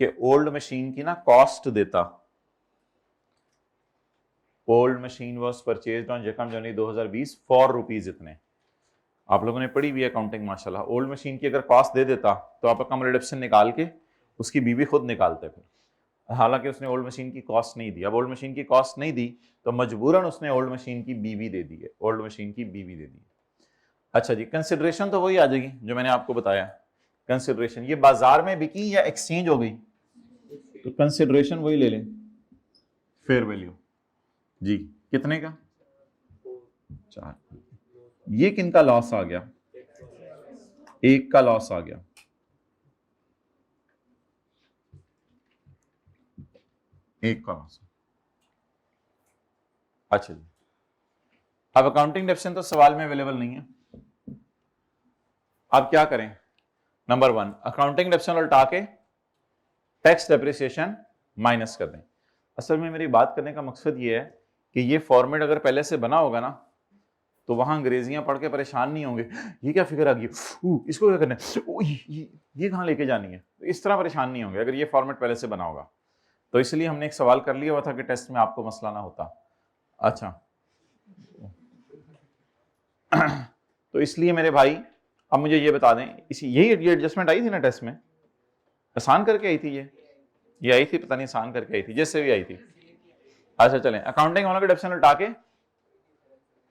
कि ओल्ड मशीन की ना कॉस्ट देता। Old machine was purchased on 1 January 2020 for rupees इतने। आप लोगों ने पढ़ी हुई है अकाउंटिंग माशाल्लाह। ओल्ड मशीन की अगर कॉस्ट दे देता तो आप कम रिडक्शन निकाल के उसकी बीवी खुद निकालते फिर। हालांकि उसने ओल्ड मशीन की कॉस्ट नहीं दी। अब ओल्ड मशीन की कॉस्ट नहीं दी तो मजबूरन उसने ओल्ड मशीन की बीवी दे दी है। ओल्ड मशीन की बीवी दे दी। अच्छा जी, कंसिडरेशन तो वही आ जाएगी जो मैंने आपको बताया। कंसिडरेशन ये बाजार में बिकी या एक्सचेंज हो गई, तो कंसिडरेशन वही ले लें, फेयर वैल्यू जी। कितने का? 4। ये किनका लॉस आ गया? 1 का लॉस आ गया। एक का लॉस। अच्छा जी, अब अकाउंटिंग डेप्शन तो सवाल में अवेलेबल नहीं है। अब क्या करें? नंबर 1, अकाउंटिंग डेप्शन उल्टा के टैक्स डेप्रिसिएशन माइनस कर दें। असल में मेरी बात करने का मकसद ये है कि ये फॉर्मेट अगर पहले से बना होगा ना तो वहां अंग्रेजियां पढ़ के परेशान नहीं होंगे, ये क्या फिगर आ गई, इसको क्या करना है, ये कहां लेके जानी है, तो इस तरह परेशान नहीं होंगे अगर ये फॉर्मेट पहले से बना होगा। तो इसलिए हमने एक सवाल कर लिया हुआ था कि टेस्ट में आपको मसला ना होता। अच्छा तो इसलिए मेरे भाई अब मुझे ये बता दें, इसी यही एडजस्टमेंट आई थी ना टेस्ट में? आसान करके आई थी ये आई थी, पता नहीं आसान करके आई थी, जैसे भी आई थी। अच्छा चलें, अकाउंटिंग वालों के डेप्शन उल्टा के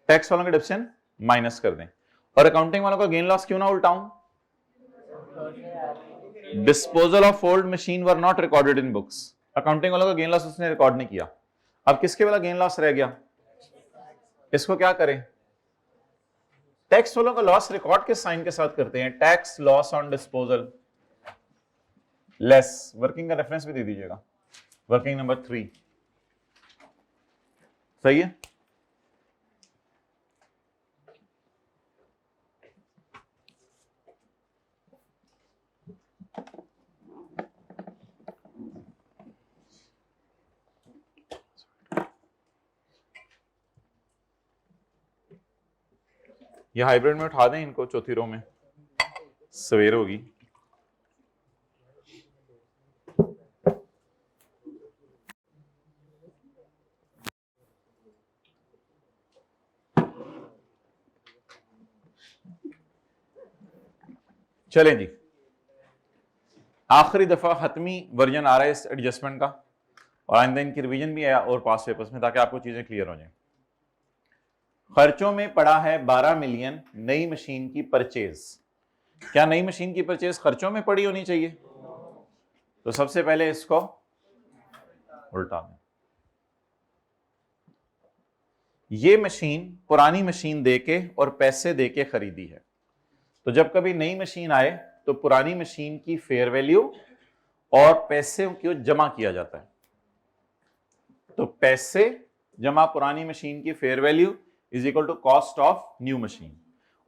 टैक्स वालों के डेप्शन माइनस कर दें। और अकाउंटिंग वालों का गेन लॉस क्यों ना उल्टाऊं? Disposal of old machine were not recorded in books. Accounting वालों का गेन लॉस उसने रिकॉर्ड नहीं किया। अब किसके वाला गेन लॉस रह गया? इसको क्या करें? टैक्स वालों का लॉस रिकॉर्ड किस साइन के साथ करते हैं? Tax loss on disposal less. Working का रेफरेंस भी दे दीजिएगा, वर्किंग नंबर 3। सही है? ये हाइब्रिड में उठा दें इनको, चौथी रो में सवेर होगी। चलें जी, आखिरी दफा खत्मी वर्जन आ रहा है इस एडजस्टमेंट का, और आइंदा इनकी रिवीजन भी है और पास पेपर्स में, ताकि आपको चीजें क्लियर हो जाए। खर्चों में पड़ा है 12 मिलियन नई मशीन की परचेज। क्या नई मशीन की परचेज खर्चों में पड़ी होनी चाहिए? तो सबसे पहले इसको उल्टा दें। ये मशीन पुरानी मशीन देके और पैसे देके खरीदी है। तो जब कभी नई मशीन आए तो पुरानी मशीन की फेयर वैल्यू और पैसे को जमा किया जाता है। तो पैसे जमा पुरानी मशीन की fair value is equal to cost of new machine.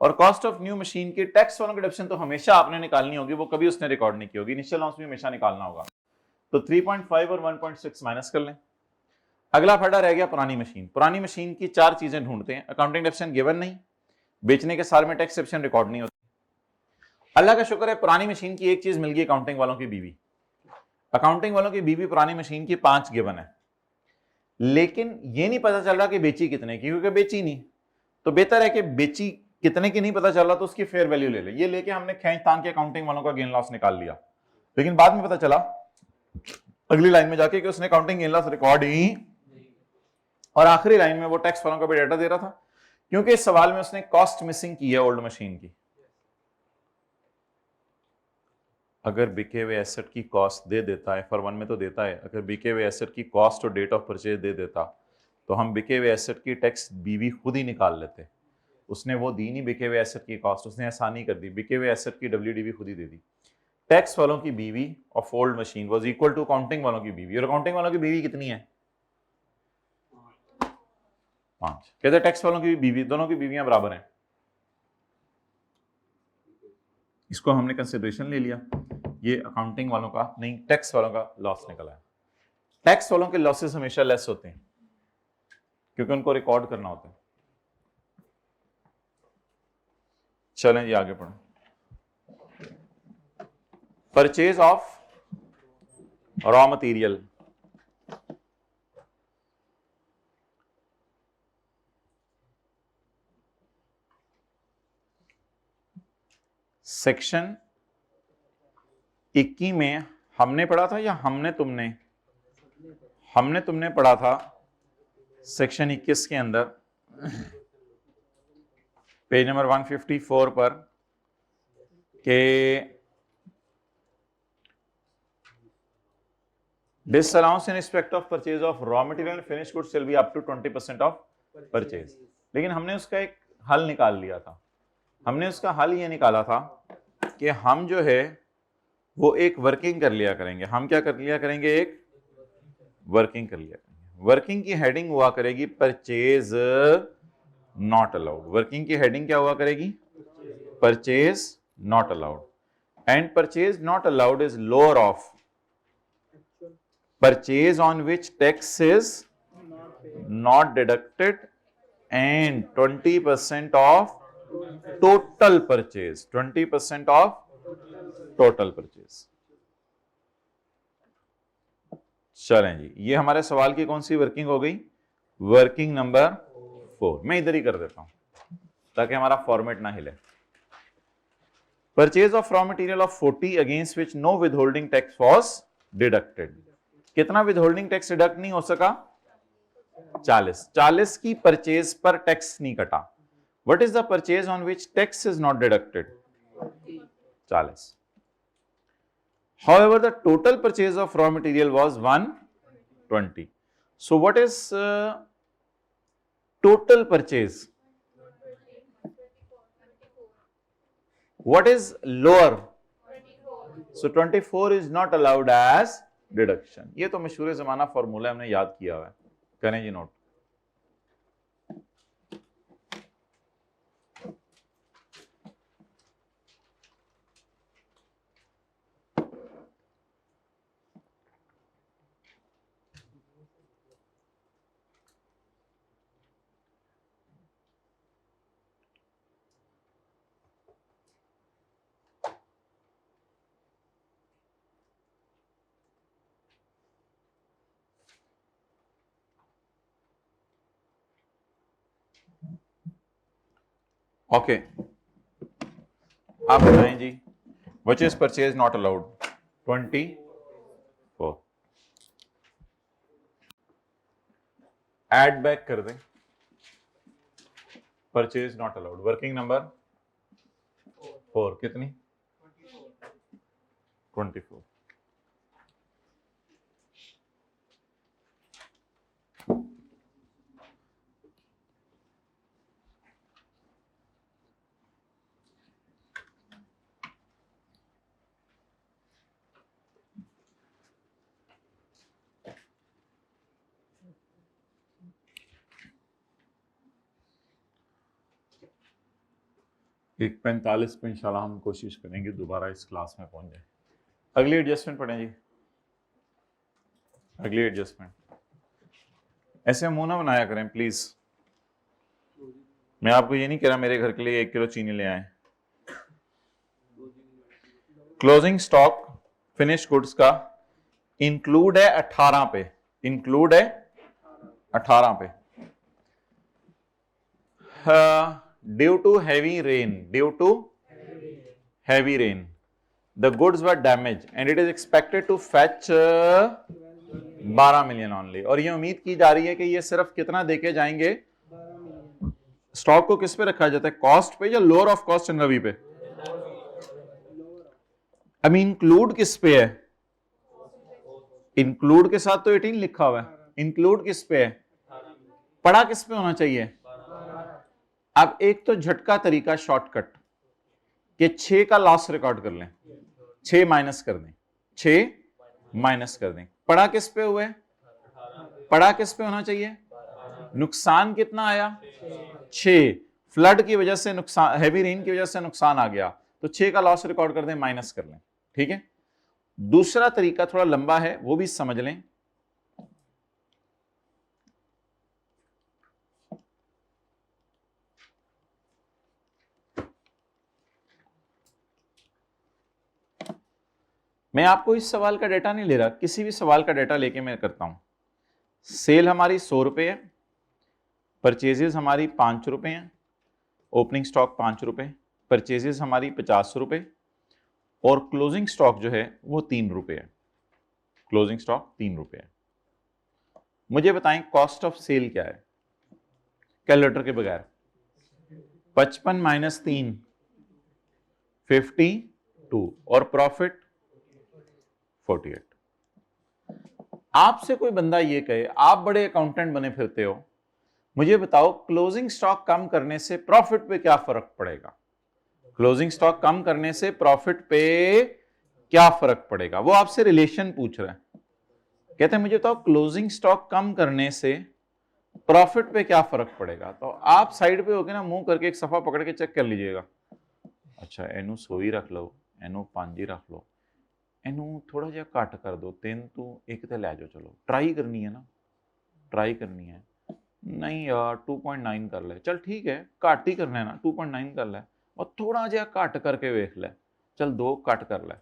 और कॉस्ट ऑफ न्यू मशीन की टैक्स वालों की डिडक्शन तो हमेशा आपने निकालनी होगी, वो कभी उसने रिकॉर्ड नहीं की होगी। इनिशियल अलाउंस भी हमेशा निकालना होगा। तो 3.5 और 1.6 माइनस कर लें। अगला फटा रह गया पुरानी मशीन। पुरानी मशीन की 4 चीजें ढूंढते हैं। अकाउंटिंग डिडक्शन गिवन नहीं, बेचने के साल में टैक्स डिडक्शन रिकॉर्ड नहीं होती। अल्लाह का शुक्र है पुरानी मशीन की एक चीज मिल गई, अकाउंटिंग वालों की बीवी। अकाउंटिंग वालों की बीवी पुरानी मशीन की 5 गिवन है, लेकिन ये नहीं पता चल रहा कि बेची कितने की, क्योंकि बेची नहीं। तो बेहतर है कि बेची कितने की नहीं पता चल रहा तो उसकी फेयर वैल्यू ले ले। ये लेके हमने खींच तान के अकाउंटिंग वालों का गेन लॉस निकाल लिया, लेकिन बाद में पता चला अगली लाइन में जाके कि उसने अकाउंटिंग गेन लॉस रिकॉर्ड ही, और आखिरी लाइन में वो टैक्स वालों का भी डाटा दे रहा था, क्योंकि इस सवाल में उसने कॉस्ट मिसिंग की है ओल्ड मशीन की। अगर बिके हुए एसेट की कॉस्ट दे देता है, फॉर 1 में तो देता है, अगर बिके हुए एसेट की कॉस्ट और डेट ऑफ परचेज दे देता तो हम बिके हुए एसेट की टैक्स बीवी खुद ही निकाल लेते। उसने वो दी नहीं बिके हुए एसेट की कॉस्ट, उसने आसानी कर दी, बिके हुए एसेट की WDV खुद ही दे दी। टैक्स वालों की BV of old machine was equal to accounting वालों की बीवी। और अकाउंटिंग वालों की बीवी कितनी है? 5। कहते टैक्स वालों की बीवी, दोनों की बीवियां बराबर हैं, इसको हमने कंसिडरेशन ले लिया। ये अकाउंटिंग वालों का नहीं, टैक्स वालों का लॉस निकला है। टैक्स वालों के लॉसेस हमेशा लेस होते हैं क्योंकि उनको रिकॉर्ड करना होता है। चलें जी आगे पढ़ो। Purchase of raw material, section 21 में हमने पढ़ा था या हमने तुमने पढ़ा था सेक्शन 21 के अंदर पेज नंबर 154 पर के disallowance in respect of purchase of raw material finish goods will be up to 20% of purchase. लेकिन हमने उसका एक हल निकाल लिया था। हमने उसका हल ये निकाला था कि हम जो है वो एक वर्किंग कर लिया करेंगे। हम क्या कर लिया करेंगे? एक वर्किंग कर लिया करेंगे। वर्किंग की हेडिंग हुआ करेगी परचेज नॉट अलाउड। वर्किंग की हेडिंग क्या हुआ करेगी? Purchase not allowed. And purchase not allowed is lower of purchase on which tax is not deducted and 20% of total purchase, 20% of total purchase। चलें जी, ये हमारे सवाल की कौन सी वर्किंग हो गई? Working number 4। मैं इधर ही कर देता हूं ताकि हमारा फॉर्मेट ना हिले। Purchase of raw material of 40 against which no withholding tax was deducted. कितना विदहोल्डिंग टैक्स डिडक्ट नहीं हो सका? 40। 40 की परचेज पर टैक्स नहीं कटा। What is the purchase on which tax is not deducted? 40। However, the total purchase of raw material was 120. So what is total purchase? What is lower? So 24 is not allowed as deduction. ये तो मशहूर जमाना formula हमने याद किया हुआ है, करें जी नोट। ओके आप बताएं जी, which is purchase not allowed? 24। Add back कर दें purchase not allowed. Working number 4 कितनी? 24। एक 45 पे इंशाल्लाह हम कोशिश करेंगे दोबारा इस क्लास में पहुंच जाए। अगली एडजस्टमेंट पढ़ें जी। अगली एडजस्टमेंट, ऐसे मुंह ना बनाया करें प्लीज। मैं आपको ये नहीं कह रहा मेरे घर के लिए 1 किलो चीनी ले आए। क्लोजिंग स्टॉक फिनिश गुड्स का इंक्लूड है 18 पे, इंक्लूड है 18 पे। Due to heavy rain, due to heavy rain the goods were damaged and it is expected to fetch 12 million only. और ये उम्मीद की जा रही है कि ये सिर्फ कितना देके जाएंगे? स्टॉक को किस पे रखा जाता है? कॉस्ट पे या लोअर ऑफ कॉस्ट एंड रवि पे? अब इंक्लूड किस पे है? इंक्लूड के साथ तो 18 लिखा हुआ है, इंक्लूड किस पे है? पढ़ा किस पे होना चाहिए? अब एक तो झटका तरीका शॉर्टकट कि 6 का लॉस रिकॉर्ड कर लें, 6 माइनस कर दें, 6 माइनस कर दें। पढ़ा किस पे हुए? पढ़ा किस पे होना चाहिए? नुकसान कितना आया 6, फ्लड की वजह से नुकसान, हैवी रेन की वजह से नुकसान आ गया, तो 6 का लॉस रिकॉर्ड कर दें, माइनस कर लें। ठीक है, दूसरा तरीका थोड़ा लंबा है, वो भी समझ लें। मैं आपको इस सवाल का डेटा नहीं ले रहा, किसी भी सवाल का डेटा लेके मैं करता हूं। सेल हमारी 100 रुपए है, परचेजेस हमारी 5 रुपए हैं, ओपनिंग स्टॉक 5 रुपए, परचेजेस हमारी 50 रुपए, और क्लोजिंग स्टॉक जो है वो 3 रुपए है। क्लोजिंग स्टॉक 3 रुपए है। मुझे बताएं कॉस्ट ऑफ सेल क्या है कैलकुलेटर के बगैर? 55 माइनस 3 52, और प्रॉफिट 48। आपसे कोई बंदा ये कहे, आप बड़े अकाउंटेंट बने फिरते हो, मुझे बताओ क्लोजिंग स्टॉक कम करने से प्रॉफिट पे क्या फर्क पड़ेगा? क्लोजिंग स्टॉक कम करने से प्रॉफिट पे क्या फर्क पड़ेगा? वो आपसे रिलेशन पूछ रहे हैं। कहते हैं मुझे बताओ क्लोजिंग स्टॉक कम करने से प्रॉफिट पे क्या फर्क पड़ेगा? तो आप साइड पे होके ना मुंह करके एक सफा पकड़ के चेक कर लीजिएगा। अच्छा एनू 100 ही रख लो, एनू 5 ही रख लो, एनू थोड़ा जिहा घट कर दो, 3 तू 1 ते लै जाओ, चलो ट्राई करनी है ना, ट्राई करनी है। नहीं यार 2.9 कर ले, चल ठीक है, घट ही करना है ना, 2.9 कर ले, और थोड़ा जिहा घट करके वेख ले, चल 2 घट कर ले।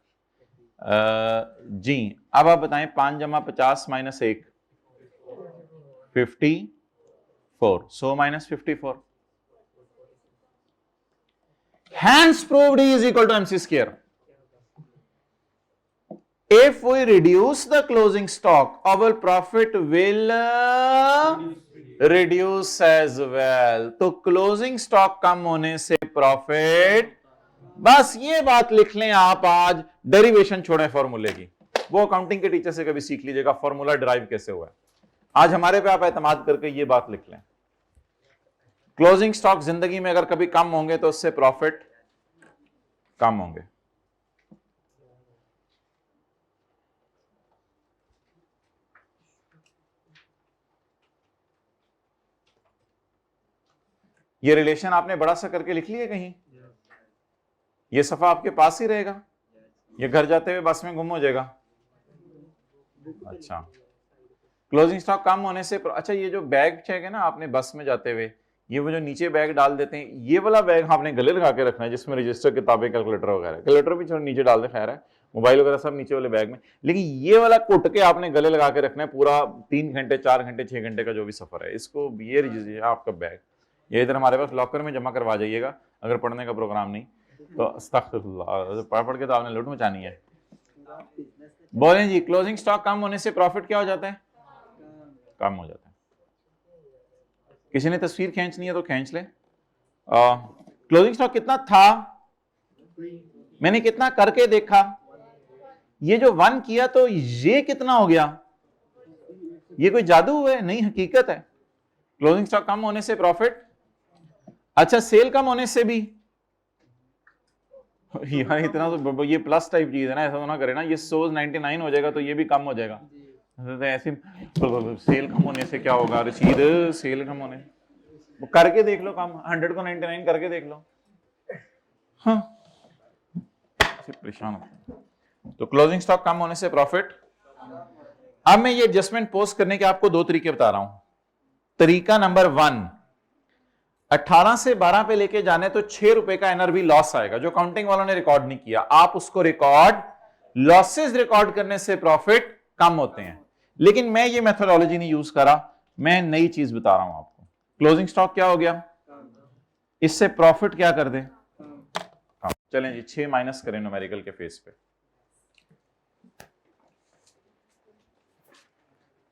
जी अब आप बताएं 5 जमा 50 minus 1 54, 100 minus 54, hence proved E is equal to MC square. If we reduce the closing stock, our profit will reduce as well. तो closing stock कम होने से profit, बस ये बात लिख लें आप आज, डेरिवेशन छोड़ें फॉर्मूले की, वो अकाउंटिंग के टीचर से कभी सीख लीजिएगा फॉर्मूला डिराइव कैसे हुआ है। आज हमारे पे आप एतमाद करके ये बात लिख लें, क्लोजिंग स्टॉक जिंदगी में अगर कभी कम होंगे तो उससे प्रॉफिट कम होंगे। ये रिलेशन आपने बड़ा सा करके लिख लिया कहीं? ये सफा आपके पास ही रहेगा, ये घर जाते हुए बस में गुम हो जाएगा? अच्छा, क्लोजिंग स्टॉक कम होने से, अच्छा ये जो बैग चेक है ना आपने बस में जाते हुए, ये वो जो नीचे बैग डाल देते हैं, ये वाला बैग आपने गले लगा के रखना है जिसमें रजिस्टर, किताबें, कैलकुलेटर वगैरह, कैलकुलेटर भी छोड़ नीचे डाल दे, खैर है, मोबाइल वगैरह सब नीचे वाले बैग में, लेकिन ये वाला कुट के आपने गले लगा के रखना है पूरा 3 घंटे 4 घंटे 6 घंटे का जो भी सफर है, इसको ये लीजिए आपका बैग, ये इधर हमारे पास लॉकर में जमा करवा जाइएगा अगर पढ़ने का प्रोग्राम नहीं तो। अस्तगफिरुल्लाह, पढ़ के तो आपने लूट मचानी है। बोलें जी, क्लोजिंग स्टॉक कम होने से प्रॉफिट क्या हो जाता है? कम हो जाता है। किसी ने तस्वीर खींचनी है तो खींच ले। क्लोजिंग स्टॉक कितना था, मैंने कितना करके देखा, ये जो 1 किया तो ये कितना हो गया? ये कोई जादू है? नहीं, हकीकत है। क्लोजिंग स्टॉक कम होने से प्रॉफिट, अच्छा सेल कम होने से भी, यार इतना तो ये प्लस टाइप चीज है ना, ऐसा तो ना करे ना ये 199 हो जाएगा तो ये भी कम हो जाएगा, तो ऐसे सेल कम होने से क्या होगा रशीद? सेल कम होने, वो करके देख लो, कम 100 को 99 करके देख लो। हाँ परेशान हो। तो क्लोजिंग स्टॉक कम होने से प्रॉफिट। अब मैं ये एडजस्टमेंट पोस्ट करने के आपको 2 तरीके बता रहा हूं। तरीका नंबर 1, 18 से 12 पे लेके जाने तो 6 रुपए का एनआरबी लॉस आएगा जो काउंटिंग वालों ने रिकॉर्ड नहीं किया, आप उसको रिकॉर्ड, लॉसेस रिकॉर्ड करने से प्रॉफिट कम होते हैं। लेकिन मैं ये मेथोडोलॉजी नहीं यूज करा, मैं नई चीज बता रहा हूं आपको। क्लोजिंग स्टॉक क्या हो गया, इससे प्रॉफिट क्या कर दे? चलें जी 6 माइनस करें न्यूमेरिकल के फेस पे,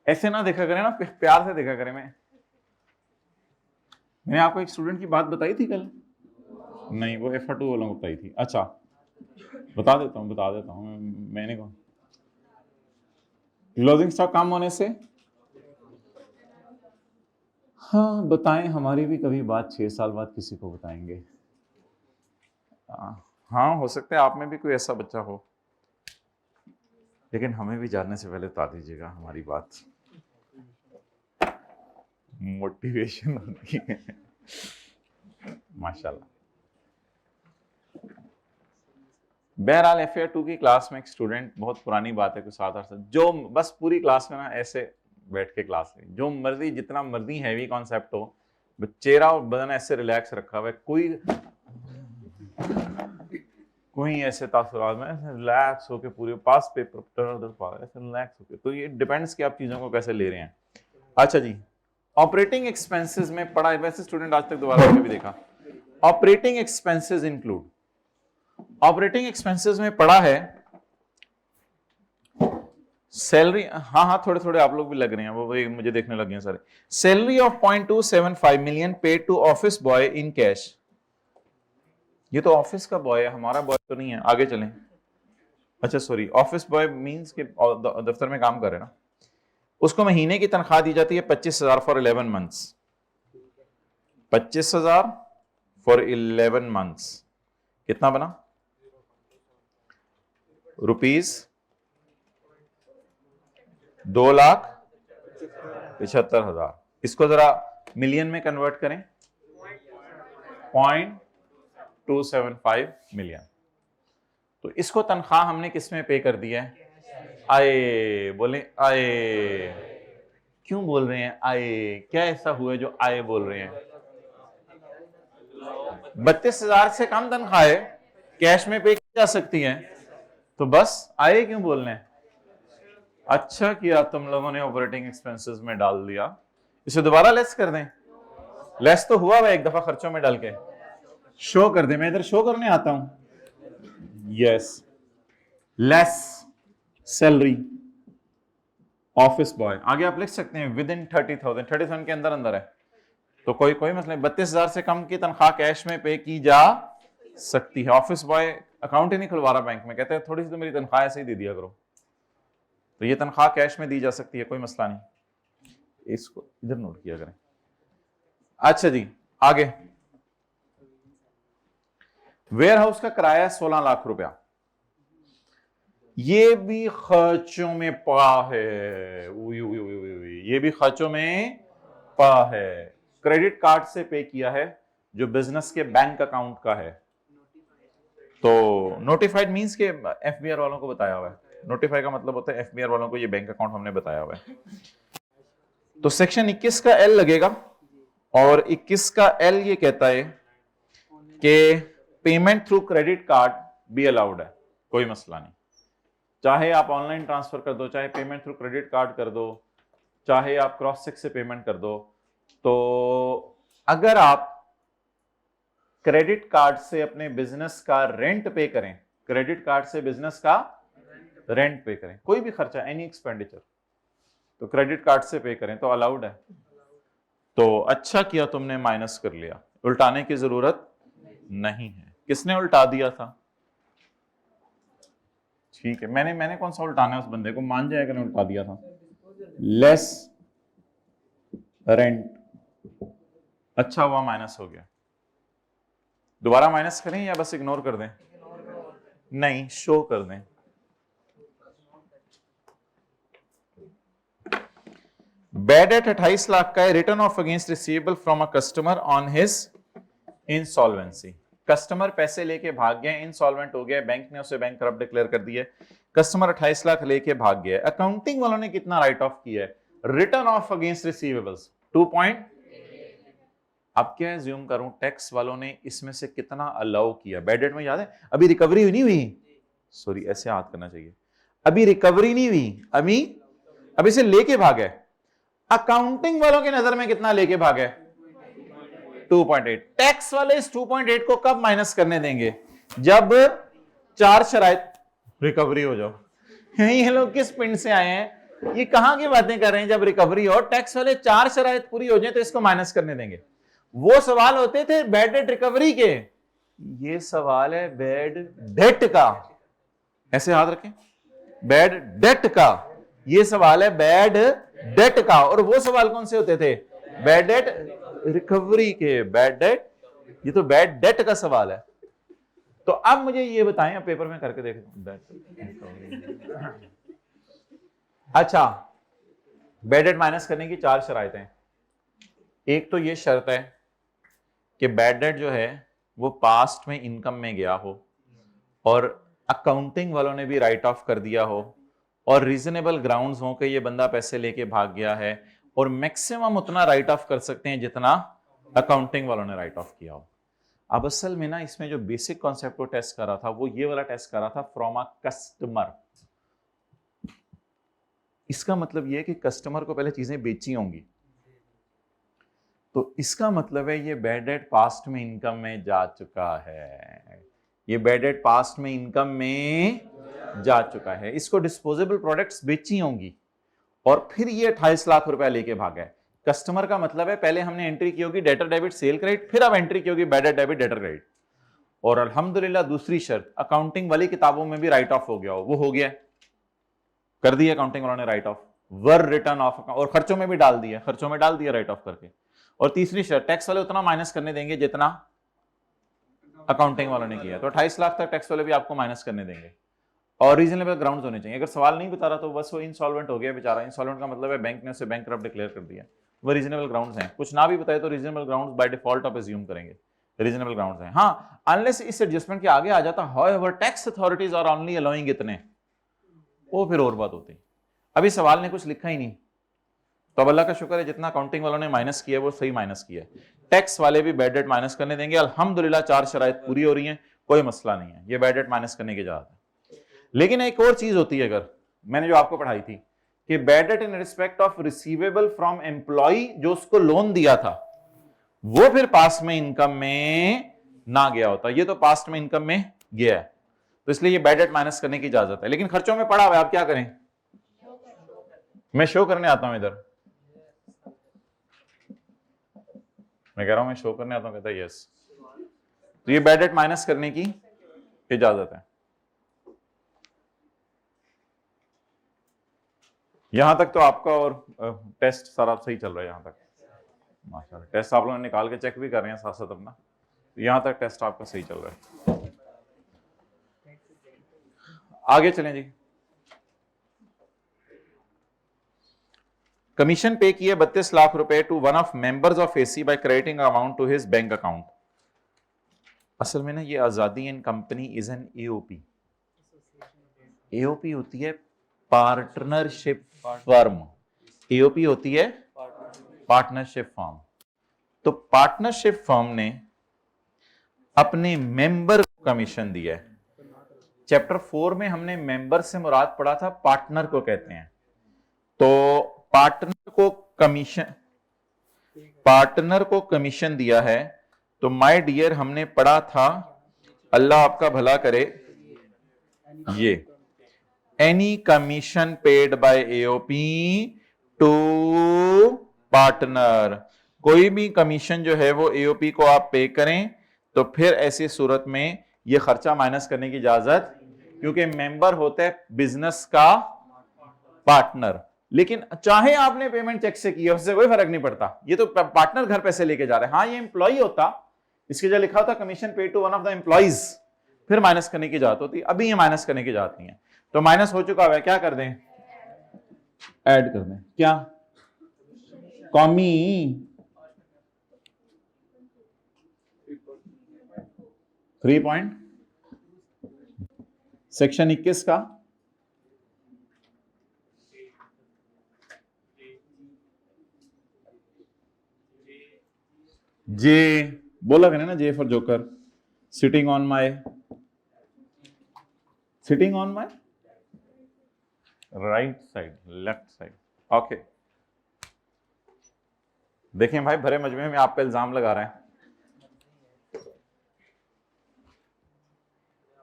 ऐसे ना देखा करें ना, प्यार से देखा करें। मैंने आपको एक स्टूडेंट की बात बताई थी कल, नहीं वो FR2 वालों को बताई थी। अच्छा बता देता हूं मैंने कहा क्लोजिंग स्टॉक कम होने से, हाँ बताएं, हमारी भी कभी बात 6 साल बाद किसी को बताएंगे। हाँ हो सकता है आप में भी कोई ऐसा बच्चा हो, लेकिन हमें भी जानने से पहले बता दीजिएगा हमारी बात। मोटिवेशन होती है। माशाल्लाह। बहरहाल FAR 2 की क्लास में एक स्टूडेंट, बहुत पुरानी बात है, कुछ 7-8 साल, जो बस पूरी क्लास में ना ऐसे बैठ के क्लास में जो मर्जी जितना मर्जी हैवी कॉन्सेप्ट हो, चेहरा और बदन ऐसे रिलैक्स रखा हुआ है, कोई ऐसे तासुरात में ऐसे रिलैक्स होके पूरे पास पेपर उधर पा ऐसे रिलैक्स होके। तो ये डिपेंड्स कि आप चीजों को कैसे ले रहे हैं। अच्छा जी, ऑपरेटिंग एक्सपेंसेस में पढ़ा है, वैसे स्टूडेंट आज तक दोबारा भी देखा। Operating expenses include, operating expenses में पढ़ा है सैलरी, हाँ थोड़े थोड़े आप लोग भी लग रहे हैं, वो मुझे देखने लगे हैं सारे। Salary of 0.275 million paid to office boy in cash. ये तो ऑफिस का बॉय है, हमारा बॉय तो नहीं है। आगे चलें। अच्छा सॉरी, ऑफिस बॉय मींस के दफ्तर में काम करे ना, उसको महीने की तनख्वाह दी जाती है 25,000 फॉर 11 मंथ्स। 25,000 फॉर 11 मंथ्स कितना बना? रुपीज 2,75,000। इसको जरा मिलियन में कन्वर्ट करें, 0.275 मिलियन। तो इसको तनख्वाह हमने किस में पे कर दिया है? आए, बोले आए। क्यों बोल रहे हैं आए? क्या ऐसा हुआ है जो आए बोल रहे हैं? 32,000 से कम तनख्वाह है, कैश में पे की जा सकती है, तो बस आए क्यों बोल रहे हैं? अच्छा किया तुम लोगों ने ऑपरेटिंग एक्सपेंसेस में डाल दिया। इसे दोबारा लेस कर दें। लेस तो हुआ है एक दफा खर्चों में डाल के, शो कर दें। मैं इधर शो करने आता हूं। Yes, less salary office boy. आगे आप लिख सकते हैं विद इन 30,000, 30,000 के अंदर अंदर है, तो कोई मसला नहीं। 32,000 से कम की तनख्वाह कैश में पे की जा सकती है। ऑफिस बॉय अकाउंट ही नहीं खुलवा रहा बैंक में, कहते हैं थोड़ी सी तो मेरी तनख्वाह ऐसे ही दे दिया करो, तो ये तनख्वाह कैश में दी जा सकती है, कोई मसला नहीं। इसको इधर नोट किया करें। अच्छा जी, आगे। वेयर हाउस का किराया 16 लाख रुपया, ये भी खर्चों में पड़ा है। ये भी खर्चों में पड़ा है। क्रेडिट कार्ड से पे किया है जो बिजनेस के बैंक अकाउंट का है। तो नोटिफाइड मींस के FBR वालों को बताया हुआ है। नोटिफाई का मतलब होता है FBR वालों को ये बैंक अकाउंट हमने बताया हुआ है। तो सेक्शन 21 का L लगेगा, और 21 का L ये कहता है कि पेमेंट थ्रू क्रेडिट कार्ड भी अलाउड है, कोई मसला नहीं। चाहे आप ऑनलाइन ट्रांसफर कर दो, चाहे पेमेंट थ्रू क्रेडिट कार्ड कर दो, चाहे आप क्रॉस चेक से पेमेंट कर दो। तो अगर आप क्रेडिट कार्ड से अपने बिजनेस का रेंट पे करें, क्रेडिट कार्ड से बिजनेस का रेंट पे करें, कोई भी खर्चा, एनी एक्सपेंडिचर, तो क्रेडिट कार्ड से पे करें तो अलाउड है। तो अच्छा किया तुमने माइनस कर लिया, उल्टाने की जरूरत नहीं है। किसने उल्टा दिया था? ठीक है, मैंने कौन सा उल्टाना है? उस बंदे को मान जाएगा, मैंने उल्टा दिया था। लेस रेंट, अच्छा हुआ माइनस हो गया। दोबारा माइनस करें या बस इग्नोर कर दें? नहीं, शो कर दें। बैड डेट 28 लाख का है, return of against receivable from a customer on his insolvency. Customer पैसे लेके भाग गए, इंसॉल्वेंट हो गया, बैंक ने उसे बैंक करप्ट डिक्लेयर कर दिया, कस्टमर 28 लाख लेके भाग गया। अकाउंटिंग वालों ने कितना राइट ऑफ किया है? Return of against receivables 2 point. अब क्या एज्यूम करूं, टैक्स वालों ने इसमें से कितना अलाउ किया? बैड डेट में याद है अभी रिकवरी नहीं हुई, सॉरी ऐसे याद करना चाहिए, अभी रिकवरी नहीं हुई, अभी से लेके भागे। अकाउंटिंग वालों की नजर में कितना लेके भागे? 2.8। टैक्स वाले इस 2.8 को कब माइनस करने देंगे? जब 4 शराइत रिकवरी हो जाओ। ये लोग किस पिंड से आए हैं, ये कहां की बातें कर रहे हैं? जब रिकवरी हो, टैक्स वाले 4 शराइत पूरी हो जाए तो इसको माइनस करने देंगे। वो सवाल होते थे बैड डेट रिकवरी के, ये सवाल है बैड डेट का। ऐसे याद रखें, बैड डेट का, ये सवाल है बैड डेट का। और वो सवाल कौन से होते थे? बैड डेट रिकवरी के। बैड डेट, ये तो बैड डेट का सवाल है। तो अब मुझे ये बताएं, अब पेपर में करके देख। अच्छा, बैड डेट माइनस करने की 4 शराइतें। एक तो ये शर्त है कि बैड डेट जो है वो पास्ट में इनकम में गया हो और अकाउंटिंग वालों ने भी राइट ऑफ कर दिया हो और रीजनेबल ग्राउंड्स हो कि ये बंदा पैसे लेके भाग गया है, और मैक्सिमम उतना राइट ऑफ कर सकते हैं जितना अकाउंटिंग वालों ने राइट ऑफ किया हो। अब असल में ना इसमें जो बेसिक कॉन्सेप्ट को टेस्ट कर रहा था वो ये वाला टेस्ट कर रहा था फ्रॉम अ कस्टमर। इसका मतलब ये है कि कस्टमर को पहले चीजें बेची होंगी, तो इसका मतलब है ये बैड डेट पास्ट में इनकम में जा चुका है, ये बैड डेट पास्ट में इनकम में जा चुका है। इसको डिस्पोजेबल प्रोडक्ट्स बेची होंगी और फिर ये 28 लाख रुपया लेके भागा है। कस्टमर का मतलब है पहले हमने एंट्री की होगी डेटर डेबिट सेल क्रेडिट, फिर अब एंट्री की होगी bad debt debit debtor credit. और अल्हम्दुलिल्लाह दूसरी शर्त, अकाउंटिंग वाली किताबों में भी राइट ऑफ हो गया हो, वो हो गया, कर दिया अकाउंटिंग वालों ने right of, were return of, और खर्चों में भी डाल दिया, खर्चों में डाल दिया राइट ऑफ करके। और तीसरी शर्त, टैक्स वाले उतना माइनस करने देंगे जितना अकाउंटिंग वालों ने किया, तो 28 लाख तक टैक्स वाले भी आपको माइनस करने देंगे और रीजनेबल ग्राउंड्स होने चाहिए। अगर सवाल नहीं बता रहा तो बस वो इंसॉल्वेंट हो गया बेचारा। इंसॉल्वेंट का मतलब है बैंक ने उसे बैंकरप्ट डिक्लेयर कर दिया, वो रीजनेबल ग्राउंड्स हैं। कुछ ना भी बताए तो रीजनेबल ग्राउंड्स बाय डिफॉल्ट आप अज्यूम करेंगे रीजनेबल ग्राउंड्स हैं। हाँ, अनलेस इस एडजस्टमेंट के आगे आ जाता however tax authorities are only allowing इतने, वो फिर और बात होती। अभी सवाल ने कुछ लिखा ही नहीं, तो अब अल्लाह का शुक्र है जितना अकाउंटिंग वालों ने माइनस किया वो सही माइनस किया है। टैक्स वाले भी बैड डेट माइनस करने देंगे, अल्हम्दुलिल्लाह 4 शराइत पूरी हो रही हैं, कोई मसला नहीं है, ये बैड डेट माइनस करने की इजाजत है। लेकिन एक और चीज होती है, अगर मैंने जो आपको पढ़ाई थी कि bad debt in respect of receivable from employ, जो उसको लोन दिया था वो फिर पास्ट में इनकम में ना गया होता, ये तो पास्ट में इनकम में गया है, तो इसलिए ये बैड डेट माइनस करने की इजाजत है। लेकिन खर्चों में पड़ा हुआ है, आप क्या करें? मैं शो करने आता हूं इधर, मैं कह रहा हूं मैं शो करने आता हूं, कहता है यस, तो ये बैड डेट माइनस करने की इजाजत है। यहां तक तो आपका और टेस्ट सारा सही चल रहा है, यहां तक माशाल्लाह। टेस्ट आप लोग निकाल के चेक भी कर रहे हैं साथ साथ अपना, तो यहां तक टेस्ट आपका सही चल रहा है। आगे चलें जी। कमीशन पे किए 32 लाख रुपए to one of members of AC by crediting amount to his bank account. असल में ना ये Azadi in company is an AOP. AOP होती है पार्टनरशिप फर्म, एओपी होती है पार्टनरशिप फर्म। तो पार्टनरशिप फर्म ने अपने मेंबर को कमीशन दिया है। चैप्टर 4 में हमने मेंबर से मुराद पढ़ा था पार्टनर को कहते हैं, तो पार्टनर को कमीशन दिया है। तो माय डियर हमने पढ़ा था, अल्लाह आपका भला करे, ये any commission paid by AOP to partner, कोई भी कमीशन जो है वो एओपी को आप पे करें तो फिर ऐसी सूरत में ये खर्चा माइनस करने की इजाजत, क्योंकि मेंबर होता है बिजनेस का पार्टनर। लेकिन चाहे आपने पेमेंट चेक से की है उससे कोई फर्क नहीं पड़ता, ये तो पार्टनर घर पैसे लेके जा रहे हैं। हाँ, ये एम्प्लॉय होता, इसके जो लिखा होता commission pay to one of the employees, फिर माइनस करने की इजाजत होती। अभी ये माइनस करने की इजाजत नहीं है, तो माइनस हो चुका है, क्या कर दें? ऐड कर दें। क्या? कॉमी 3 पॉइंट सेक्शन 21 का जे, बोला मैंने ना, J for joker, sitting on my right side, left side. Okay, देखें भाई, भरे मजमे में आप पे इल्जाम लगा रहे हैं।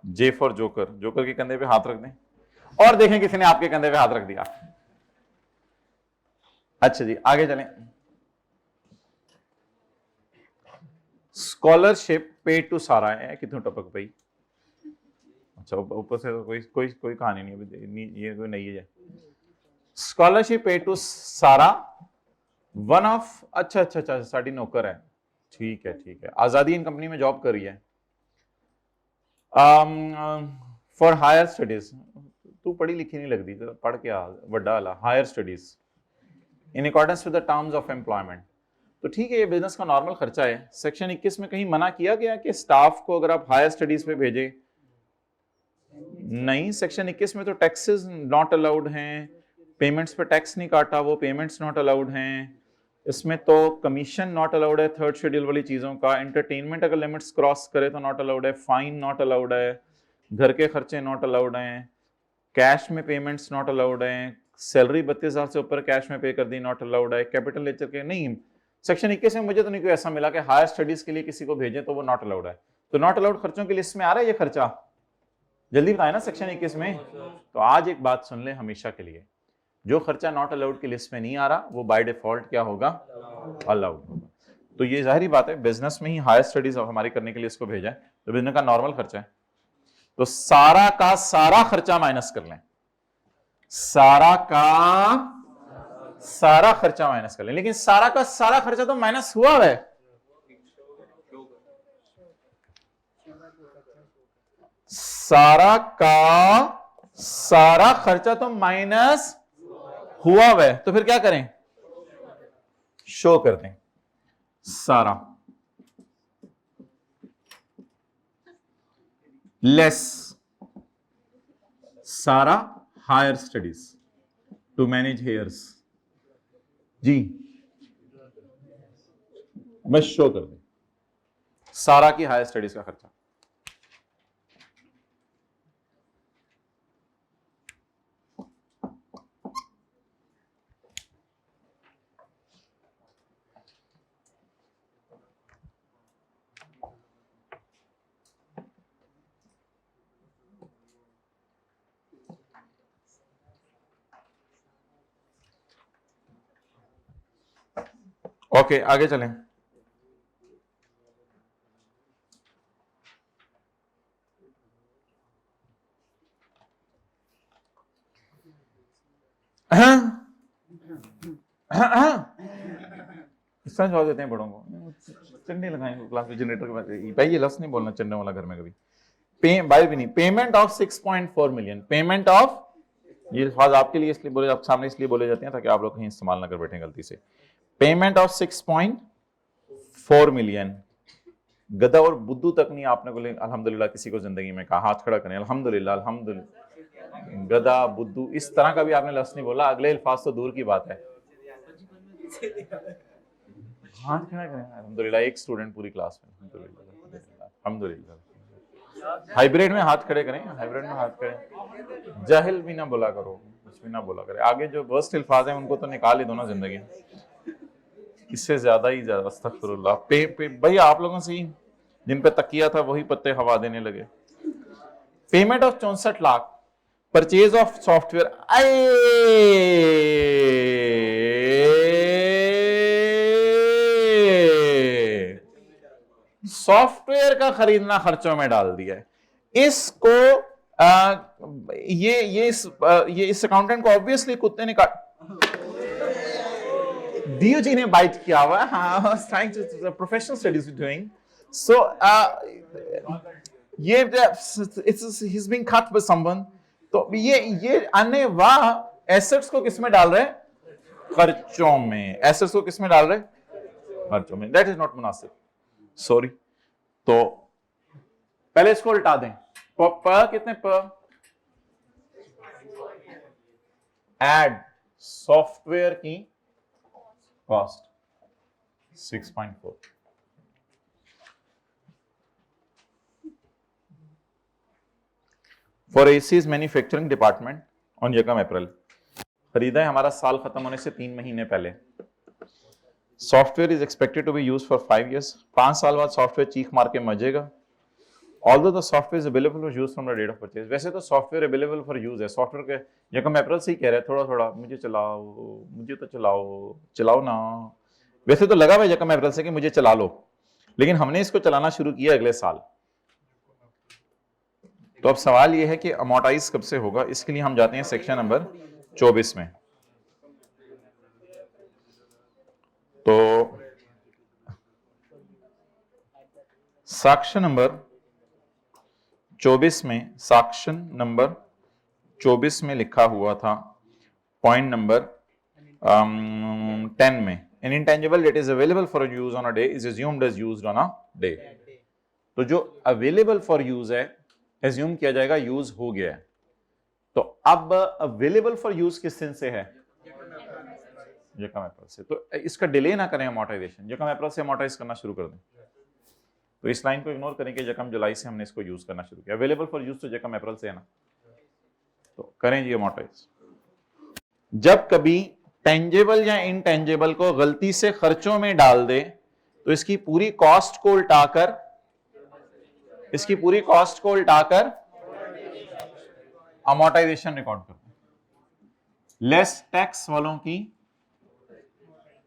जे फॉर जोकर, जोकर के कंधे पे हाथ रख दें और देखें किसी ने आपके कंधे पे हाथ रख दिया। अच्छा जी, आगे चलें। स्कॉलरशिप पेड टू सारा है, कितने टपक भाई? अच्छा, ऊपर से तो कोई कहानी नहीं अभी, ये कोई नहीं है। स्कॉलरशिप पेड टू सारा वन ऑफ, अच्छा साडी नौकर है, ठीक है, आजादी इन कंपनी में जॉब कर रही है। फॉर हायर स्टडीज, तू पढ़ी लिखी नहीं लगती, तो पढ़ के आ वड्डा वाला, higher studies in accordance with the terms of employment. तो ठीक है, ये बिजनेस का नॉर्मल खर्चा है। सेक्शन 21 में कहीं मना किया गया कि स्टाफ को अगर आप हायर स्टडीज पे भेजें? नहीं, सेक्शन 21 में तो टैक्सेस नॉट अलाउड हैं, पेमेंट्स पे टैक्स नहीं काटा, वो पेमेंट्स नॉट अलाउड हैं। इसमें तो कमीशन नॉट अलाउड है थर्ड शेड्यूल वाली चीजों का, एंटरटेनमेंट अगर लिमिट्स क्रॉस करे तो नॉट अलाउड है, फाइन नॉट अलाउड है, घर के खर्चे नॉट अलाउड हैं, कैश में पेमेंट्स नॉट अलाउड हैं, सैलरी 32,000 से ऊपर कैश में पे कर दी नॉट अलाउड है, कैपिटल लेकर के नहीं। सेक्शन 21 में मुझे तो नहीं कोई ऐसा मिला कि हायर स्टडीज के लिए किसी को भेजें तो वो नॉट अलाउड है। तो नॉट अलाउड खर्चों की लिस्ट में आ रहा है ये खर्चा? जल्दी बताए ना सेक्शन 21 में। तो आज एक बात सुन ले हमेशा के लिए, जो खर्चा नॉट अलाउड की लिस्ट में नहीं आ रहा वो बाय डिफॉल्ट क्या होगा? अलाउड होगा। तो ये जाहिर बात है, बिजनेस में ही हायर स्टडीज हमारी करने के लिए इसको भेजा है, तो बिजनेस का नॉर्मल खर्चा है, तो सारा का सारा खर्चा माइनस कर लें, सारा का सारा खर्चा माइनस कर लें। लेकिन सारा का सारा खर्चा तो माइनस हुआ है, सारा का सारा खर्चा तो माइनस हुआ है, तो फिर क्या करें? शो कर दें सारा लेस सारा higher studies to manage heirs जी, बस शो कर दें सारा की हायर स्टडीज का खर्चा। ओके, आगे चलें। इस तरह जवाब देते हैं बड़ों को, चंडे लगाएंगे क्लास में जनरेटर के पास, भाई ये लफ्ज़ नहीं बोलना चंडे वाला घर में कभी। बाय भी नहीं, payment of 6.4 million, payment of, ये अल्फाज आपके लिए इसलिए बोले, आप सामने इसलिए बोले जाते हैं ताकि आप लोग कहीं इस्तेमाल ना कर बैठे गलती से। पेमेंट ऑफ 6.4 मिलियन, गधा और बुद्धू तक नहीं आपने बोले अल्हम्दुलिल्लाह किसी को जिंदगी में कहा, हाथ खड़ा करें अल्हम्दुलिल्लाह अल्हम्दुलिल्लाह। गधा बुद्धू इस तरह का भी आपने लफ्ज़ नहीं बोला, अगले अल्फाज तो दूर की बात है। हाथ खड़ा करें अल्हम्दुलिल्लाह, एक स्टूडेंट पूरी क्लास में, अल्हम्दुलिल्लाह अल्हम्दुलिल्लाह। हाइब्रिड में हाथ खड़े करें, हाइब्रिड में हाथ खड़े, जाहिल भी ना बोला करो, कुछ भी ना बोला करें। आगे जो वर्स्ट अल्फाज हैं उनको तो निकाल ही दो ना जिंदगी, इससे ज्यादा ही ज्यादा अस्तगफिरुल्लाह। भाई आप लोगों से ही जिन पे तकिया था वही पत्ते हवा देने लगे। Payment of 64 lakh, purchase of software, software का खरीदना खर्चों में डाल दिया है। इसको ये इस अकाउंटेंट को ऑब्वियसली कुत्ते ने काट, दियो जी ने बाइट किया हुआ। हाँ, प्रोफेशनल स्टडीज डूइंग सो ये he's being cut by someone। तो ये अन्य वाह एसेट्स को किस में डाल रहे हैं? खर्चों में। एसेट्स को किस में डाल रहे हैं? खर्चों में। दैट इज नॉट मुनासिब, सॉरी। तो पहले इसको उल्टा दें, कितने पर एड सॉफ्टवेयर की cost 6.4, for ACs manufacturing department on 1 अप्रैल। खरीदा है हमारा साल खत्म होने से 3 महीने पहले। Software is expected to be used for 5 years। 5 साल बाद सॉफ्टवेयर चीख मार के मजेगा। Although the software is available for use from the date of purchase. वैसे तो सॉफ्टवेयर अवेलेबल फॉर यूज है, सॉफ्टवेयर के 1 अप्रैल से ही कह रहे हैं थोड़ा थोड़ा मुझे चलाओ, मुझे तो चलाओ ना। वैसे तो लगा हुआ 1 अप्रैल से कि मुझे चला लो, लेकिन हमने इसको चलाना शुरू किया अगले साल। तो अब सवाल यह है कि अमोर्टाइज कब से होगा। इसके लिए हम जाते हैं सेक्शन नंबर 24 में। तो सेक्शन नंबर 24 में, सेक्शन नंबर 24 में लिखा हुआ था पॉइंट नंबर 10 में, an intangible that is available for use on a day is assumed as used on a day. तो जो available for use है assume किया जाएगा use हो गया है. तो अब available for use किस दिन से है? जकम अप्रैल से. तो इसका डिले ना करें अमोर्टाइजेशन, जकम अप्रैल से अमोर्टाइज करना शुरू कर दें. तो इस लाइन को इग्नोर करें कि जकम जुलाई से हमने इसको यूज करना शुरू किया. अवेलेबल फॉर यूज तो जकम अप्रैल से है ना, तो करें जी अमोर्टाइज. जब कभी टेंजेबल या इनटेंजेबल को गलती से खर्चों में डाल दे तो इसकी पूरी कॉस्ट को उल्टाकर अमोर्टाइजेशन रिकॉर्ड करते हैं. लेस टैक्स वालों की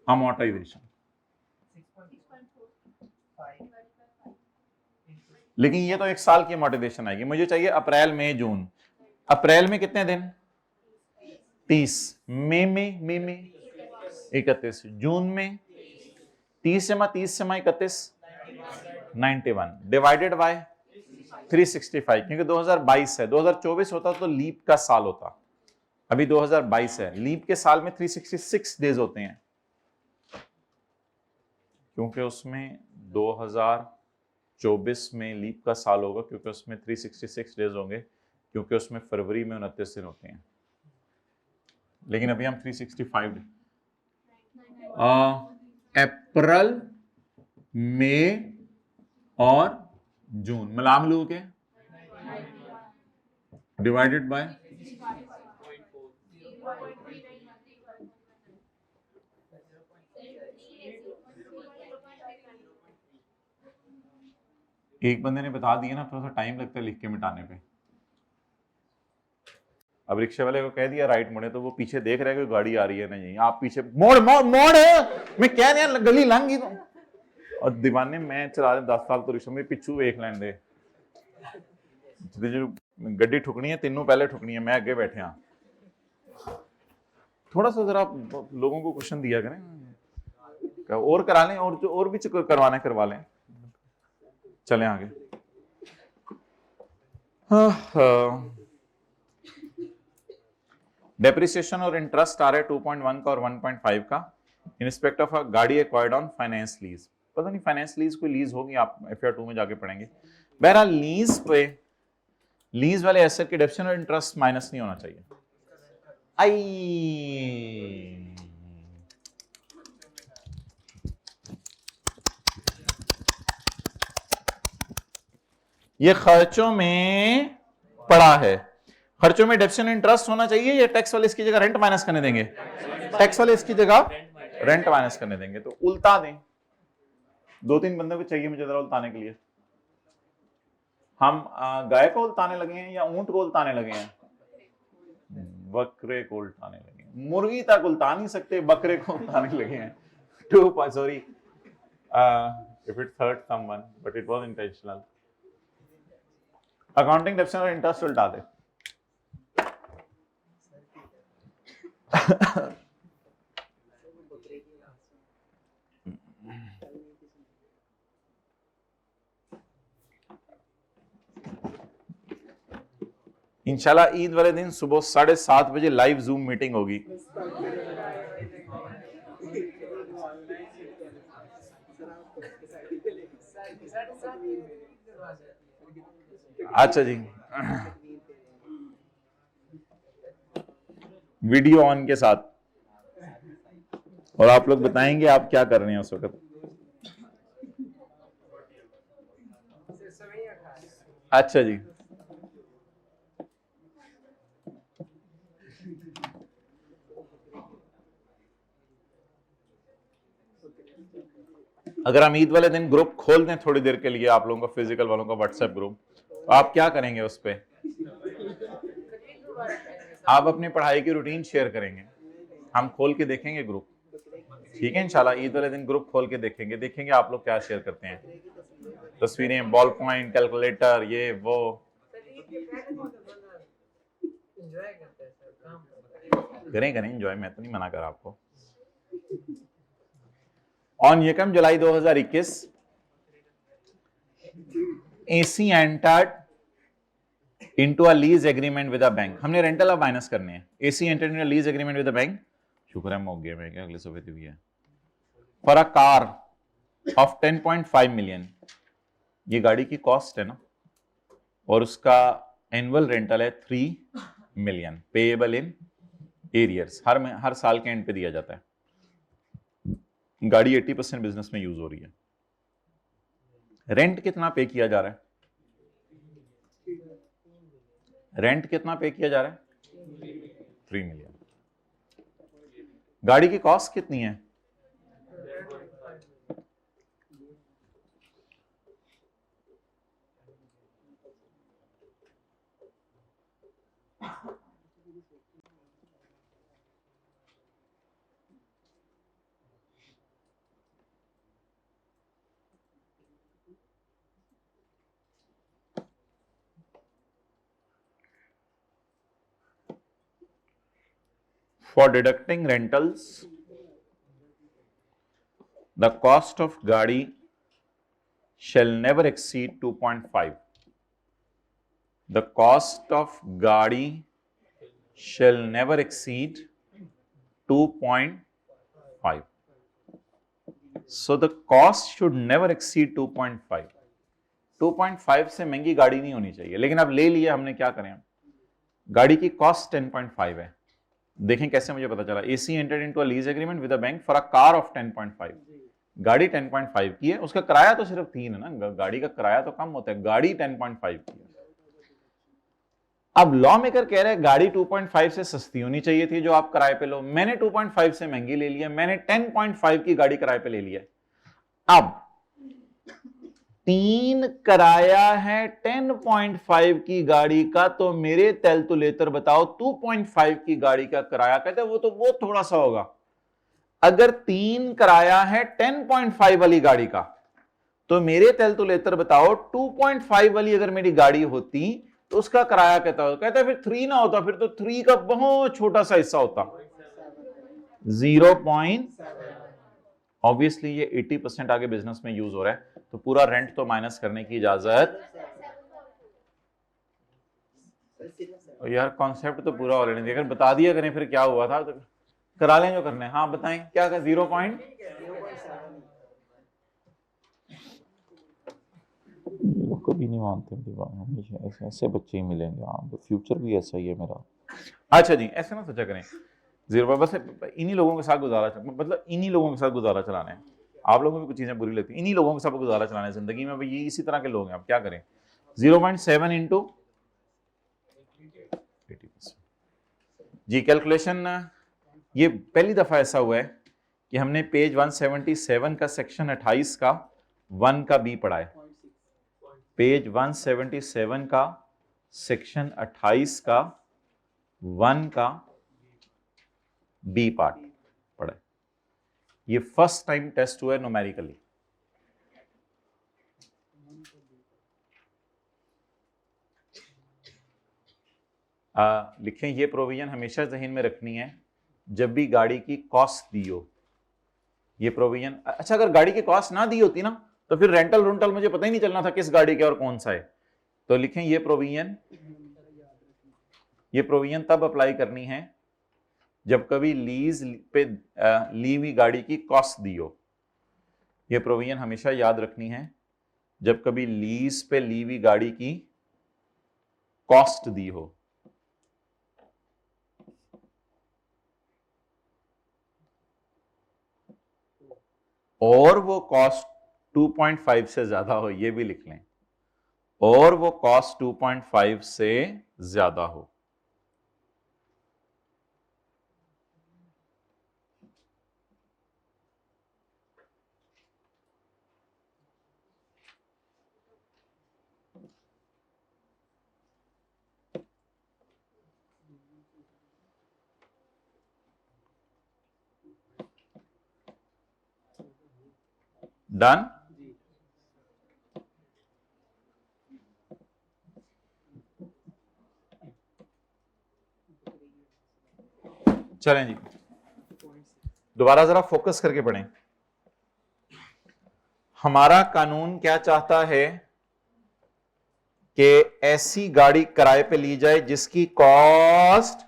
अमोर्टाइजेशन. लेकिन ये तो एक साल की अमोर्टाइजेशन आएगी. मुझे चाहिए अप्रैल मई जून. अप्रैल में कितने दिन? 30. मई में 31. जून में 30 से 31 91 डिवाइडेड बाय 365, क्योंकि 2022 है. 2024 होता तो लीप का साल होता. अभी 2022 है. लीप के साल में 366 डेज होते हैं, क्योंकि उसमें 2024 में लीप का साल होगा, क्योंकि उसमें 366 डेज होंगे, क्योंकि उसमें फरवरी में 29 दिन होते हैं. लेकिन अभी हम 365 अप्रैल मई और जून मिलाम लू के डिवाइडेड बाय एक बंदे ने बता दिया ना, थोड़ा सा टाइम लगता है लिख के मिटाने पे. अब रिक्शे वाले को कह दिया राइट मुड़े, तो वो पीछे देख रहा है कि गाड़ी आ रही है नहीं. आप पीछे मोड़ मैं क्या नहीं गली लंघी तो. और दीवाने मैं चला रहे 10 साल तो रिक्शा में पिछू वेख लैन दे. जो गड्डी ठुकनी है तीनों पहले ठुकनी है, मैं आगे बैठे. हाँ थोड़ा सा जरा लोगों को क्वेश्चन दिया करें, और करा लें, और जो और भी करवाना करवा लें. चलें आगे. डेप्रिसिएशन और इंटरेस्ट आ रहा है 2.1 का और 1.5 का इन रिस्पेक्ट ऑफ अ गाड़ी एक्वायर्ड ऑन फाइनेंस लीज. पता नहीं फाइनेंस लीज कोई लीज होगी, आप FR 2 में जाके पढ़ेंगे. बहरहाल लीज पे लीज वाले एसेट के डेप्रिसिएशन और इंटरेस्ट माइनस नहीं होना चाहिए. ये खर्चों में पड़ा है. खर्चों में डेप्रिसिएशन इंटरेस्ट होना चाहिए, या टैक्स वाले इसकी जगह रेंट माइनस करने देंगे? टैक्स वाले इसकी जगह रेंट माइनस करने देंगे. तो उल्टा दें. 2-3 बंदों को चाहिए मुझे जरा उल्टाने के लिए. हम गाय को उल्टाने लगे हैं या ऊंट को उल्टाने लगे हैं? बकरे को उल्टाने लगे हैं. मुर्गी तक उल्टा नहीं सकते, बकरे को उल्टाने लगे हैं. Sorry if it hurt someone, but it was intentional. Accounting depreciation और इंटरेस्ट उल्टा दे. इंशाल्लाह ईद वाले दिन सुबह 7:30 बजे लाइव जूम मीटिंग होगी. अच्छा जी, वीडियो ऑन के साथ, और आप लोग बताएंगे आप क्या कर रहे हैं उस वक्त. अच्छा जी, अगर हम ईद वाले दिन ग्रुप खोल दें थोड़ी देर के लिए आप लोगों का, फिजिकल वालों का व्हाट्सएप ग्रुप, तो आप क्या करेंगे उस पे? आप अपनी पढ़ाई की रूटीन शेयर करेंगे. हम खोल के देखेंगे ग्रुप, ठीक है इंशाल्लाह. ईद वाले दिन ग्रुप खोल के देखेंगे आप लोग क्या शेयर करते हैं. तस्वीरें, बॉल पॉइंट, कैलकुलेटर, ये वो. करें एंजॉय, मैं तो नहीं मना कर रहा आपको. ऑन यकम जुलाई 2021 AC entered into a lease agreement with a bank. हमने रेंटल अब माइनस करने हैं. AC entered into a lease agreement with a bank. शुक्र है मौके में क्या अगले सफेद भी है. For a car of 10.5 million, ये गाड़ी की कॉस्ट है ना, और उसका एनुअल रेंटल है 3 मिलियन, पेएबल इन एरियर्स, हर साल के एंड पे दिया जाता है। गाड़ी 80% बिजनेस में यूज हो रही है। रेंट कितना पे किया जा रहा है? रेंट कितना पे किया जा रहा है? 3 मिलियन। गाड़ी की कॉस्ट कितनी है? For deducting rentals, the cost of गाड़ी shall never exceed 2.5. The cost of गाड़ी shall never exceed 2.5. So the cost should never exceed 2.5. 2.5 से महंगी गाड़ी नहीं होनी चाहिए, लेकिन अब ले लिया हमने, क्या करें? गाड़ी की कॉस्ट 10.5 है। देखें कैसे मुझे पता चला। AC entered into a lease agreement with a bank for a car of 10.5. गाड़ी 10.5 की है, उसका किराया तो सिर्फ 3 है ना, गाड़ी का किराया तो कम होता है, गाड़ी 10.5 की है। अब लॉ मेकर कह रहे हैं गाड़ी 2.5 से सस्ती होनी चाहिए थी जो आप किराए पे लो, मैंने 2.5 से महंगी ले लिया, मैंने 10.5 की गाड़ी किराए पे ले लिया। अब 3 किराया है 10.5 की गाड़ी का, तो मेरे कैलकुलेटर बताओ 2.5 की गाड़ी का किराया। कहते हैं वो थोड़ा सा होगा। अगर 3 किराया है 10.5 वाली गाड़ी का, तो मेरे कैलकुलेटर बताओ 2.5 वाली अगर मेरी गाड़ी होती तो उसका किराया कहता है, कहता है फिर 3 ना होता, फिर तो 3 का बहुत छोटा सा हिस्सा होता, 0.7। ऑब्वियसली ये 80% आगे बिजनेस में यूज हो रहा है, तो पूरा रेंट तो माइनस करने की इजाजत। यार कॉन्सेप्ट तो पूरा ऑलरेडी नहीं, अगर बता दिया करें फिर क्या हुआ था, तो करा लें जो करने। हाँ बताएं क्या का 0.7। कभी नहीं मानते, हमेशा ऐसे बच्चे ही मिलेंगे। हाँ फ्यूचर भी ऐसा ही है मेरा। अच्छा जी, ऐसे ना सोचा करें 0, बस इन्हीं लोगों के साथ गुजारा, मतलब इन्हीं लोगों के साथ गुजारा चलाना है। आप लोगों को कुछ चीजें बुरी लगती है, इन्हीं लोगों के साथ गुजारा चलाना है जिंदगी में, भाई ये इसी तरह के लोग हैं। आप क्या करें? 0.7 इंटू 80%। जी कैलकुलेशन, ये पहली दफा ऐसा हुआ है कि हमने पेज 177 का सेक्शन 28 का 1 का बी पढ़ा है। पेज 177 का सेक्शन 28 का 1 का बी पार्ट पढ़ा है। ये फर्स्ट टाइम टेस्ट हुआ है न्यूमेरिकली। लिखें ये प्रोविजन हमेशा जहन में रखनी है जब भी गाड़ी की कॉस्ट दी हो। ये प्रोविजन, अच्छा अगर गाड़ी की कॉस्ट ना दी होती ना तो फिर रेंटल रुंटल मुझे पता ही नहीं चलना था किस गाड़ी के और कौन सा है। तो लिखें ये प्रोविजन तब अप्लाई करनी है जब कभी लीज पे ली हुई गाड़ी की कॉस्ट दी हो। ये प्रोविजन हमेशा याद रखनी है जब कभी लीज पे ली हुई गाड़ी की कॉस्ट दी हो। और वो कॉस्ट 2.5 से ज्यादा हो, ये भी लिख लें, और वो कॉस्ट 2.5 से ज्यादा हो। डन? चलें जी, दोबारा जरा फोकस करके पढ़ें। हमारा कानून क्या चाहता है कि ऐसी गाड़ी किराए पे ली जाए जिसकी कॉस्ट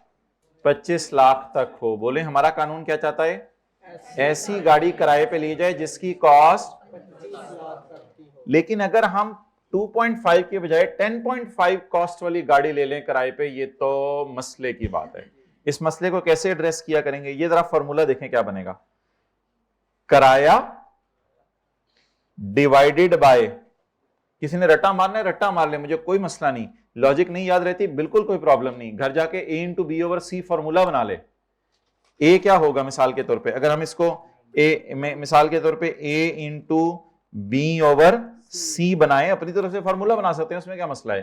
25 लाख तक हो। बोले हमारा कानून क्या चाहता है? ऐसी गाड़ी किराए पे ली जाए जिसकी कॉस्ट, लेकिन अगर हम 2.5 के बजाय 10.5 कॉस्ट वाली गाड़ी ले लें किराए पे, ये तो मसले की बात है। इस मसले को कैसे एड्रेस किया करेंगे, ये जरा फॉर्मूला देखें क्या बनेगा। किराया डिवाइडेड बाय, किसी ने रट्टा मारना है रट्टा मार ले, मुझे कोई मसला नहीं, लॉजिक नहीं याद रहती बिल्कुल कोई प्रॉब्लम नहीं, घर जाके ए इंटू बी ओवर सी फॉर्मूला बना ले। ए क्या होगा मिसाल के तौर पे, अगर हम इसको मिसाल के तौर पे ए इंटू बी ओवर सी बनाए, अपनी तरफ से फॉर्मूला बना सकते हैं, उसमें क्या मसला है।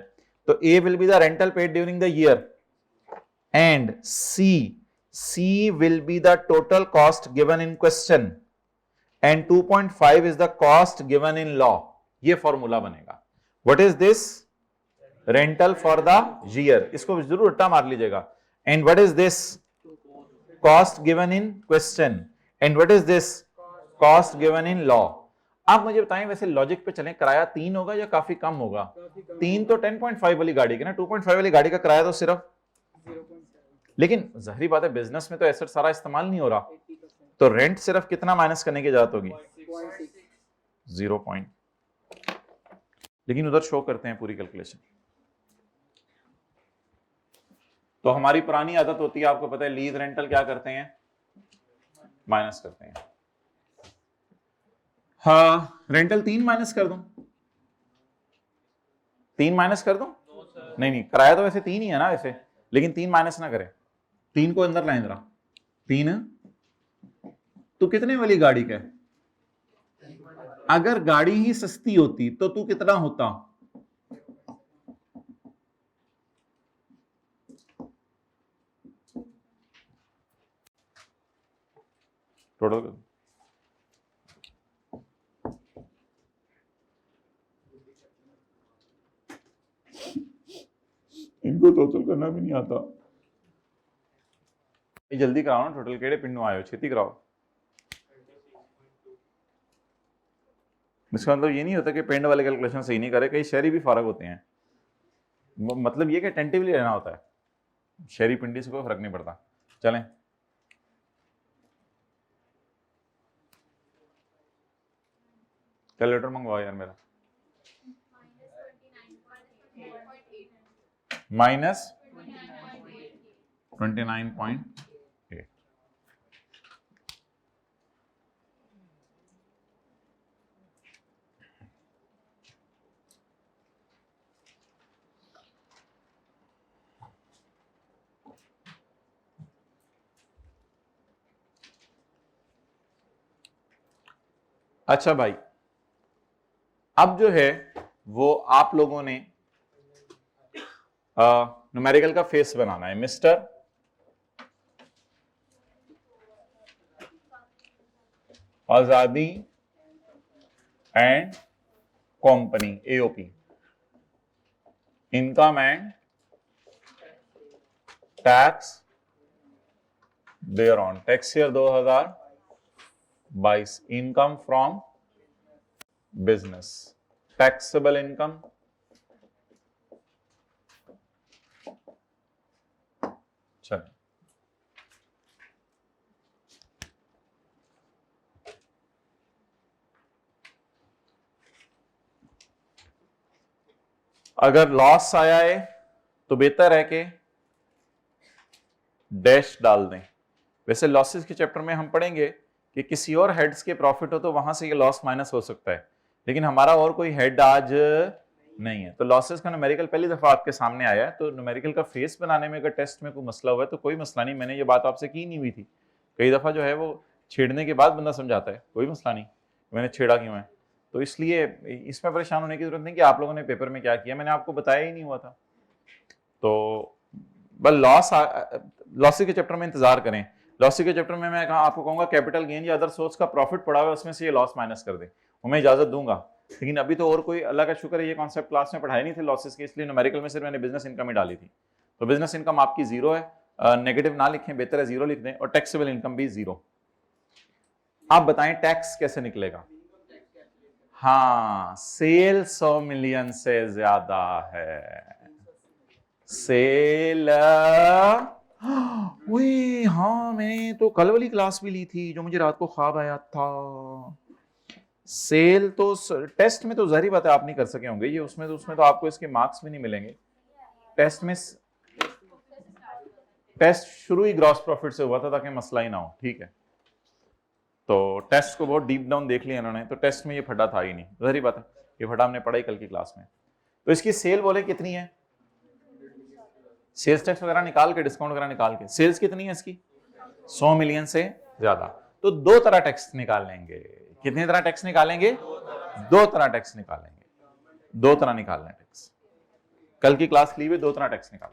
तो A will be the rental paid during the year and C will be the total cost given in question and 2.5 is the cost given in law. ये फॉर्मूला बनेगा। What is this, rental for the year, इसको जरूर रट्टा मार लीजिएगा। And what is this, cost given in question, and what is this, cost given in law. आप मुझे बताएं वैसे लॉजिक पे चलें, किराया 3 होगा या काफी कम होगा? 3 तो 10.5 वाली गाड़ी के ना, 2.5 वाली गाड़ी का किराया तो सिर्फ 0.7, लेकिन जाहिर बात है बिजनेस में तो एसेट सारा इस्तेमाल नहीं हो रहा, तो रेंट सिर्फ कितना माइनस करने की इजाजत होगी, 0. लेकिन उधर शो करते हैं पूरी कैलकुलेशन। तो हमारी पुरानी आदत होती है, आपको पता है, लीज रेंटल क्या करते हैं, माइनस करते हैं। हाँ, रेंटल 3 माइनस कर दूं, 3 माइनस कर दूं? नहीं नहीं, किराया तो वैसे 3 ही है ना वैसे, लेकिन 3 माइनस ना करें, 3 को अंदर लाएं जरा। 3 तो कितने वाली गाड़ी का है? अगर गाड़ी ही सस्ती होती तो तू कितना होता? टोटल इनको टोटल करना भी नहीं आता। जल्दी कराओ ना, टोटल केड़े पिंडों आयो, छेती कराओ। इसका मतलब ये नहीं होता कि पेंड वाले कैलकुलेशन सही नहीं करे, कई शहरी भी फारग होते हैं, मतलब ये कि टेंटिवली रहना होता है, शहरी पिंडी से कोई फर्क नहीं पड़ता। चलें, कैलकुलेटर मंगवाओ यार मेरा। -29.8। अच्छा भाई, अब जो है वो आप लोगों ने न्यूमेरिकल का फेस बनाना है। Mister Azadi and company, AOP, income and tax there on, tax year 2022, income from business, taxable income, चलिए अगर लॉस आया है तो बेहतर है कि डैश डाल दें। वैसे लॉसेस के चैप्टर में हम पढ़ेंगे कि किसी और हेड्स के प्रॉफिट हो तो वहां से ये लॉस माइनस हो सकता है, लेकिन हमारा और कोई हेड आज नहीं है, तो लॉसेस का न्यूमेरिकल पहली दफा आपके सामने आया है। तो न्यूमेरिकल का फेस बनाने में अगर टेस्ट में कोई मसला हुआ है तो कोई मसला नहीं, मैंने ये बात आपसे की नहीं हुई थी, कई दफा जो है वो छेड़ने के बाद बंदा समझाता है, कोई मसला नहीं मैंने छेड़ा क्यों है, तो इसलिए इसमें परेशान होने की जरूरत नहीं कि आप लोगों ने पेपर में क्या किया, मैंने आपको बताया ही नहीं हुआ था। तो बस लॉसी के चैप्टर में इंतजार करें। लॉसी के चैप्टर में मैं आपको कहूंगा कैपिटल गेन या अदर सोर्स का प्रॉफिट पड़ा हुआ है उसमें से ये लॉस माइनस कर दे, वो मैं इजाजत दूंगा, लेकिन अभी तो और कोई, अल्लाह का शुक्र है, ये कॉन्सेप्ट क्लास में पढ़ाए नहीं थे लॉसेस के, इसलिए न्यूमेरिकल में सिर्फ मैंने बिजनेस इनकम ही डाली थी। तो बिजनेस इनकम आपकी 0 है, नेगेटिव ना लिखें, बेहतर है 0 लिख दें, और टैक्सेबल इनकम भी 0। आप बताएं टैक्स कैसे निकलेगा? हाँ, सेल 100 मिलियन से ज्यादा है, सेल वही हाँ, मैंने तो कल वाली क्लास भी ली थी जो मुझे रात को ख्वाब आया था। सेल तो टेस्ट में तो जाहिर बात है आप नहीं कर सके होंगे ये, उसमें तो आपको इसके मार्क्स भी नहीं मिलेंगे। टेस्ट में टेस्ट शुरू ही ग्रॉस प्रॉफिट से हुआ था ताकि मसला ही ना हो, ठीक है। तो टेस्ट को बहुत डीप डाउन देख लिया इन्होंने, तो टेस्ट में ये फटा था ही नहीं, जाहिर बात है ये फटा हमने पढ़ा ही कल की क्लास में। तो इसकी सेल बोले कितनी है, सेल्स टैक्स वगैरह निकाल के, डिस्काउंट वगैरह निकाल के सेल्स कितनी है इसकी, 100 मिलियन से ज्यादा। तो दो तरह टैक्स निकाल लेंगे। कितनी तरह टैक्स निकालेंगे, दो तरह टैक्स निकालेंगे, दो तरह निकालना है टैक्स। कल की क्लास ली हुई दो तरह टैक्स निकाल।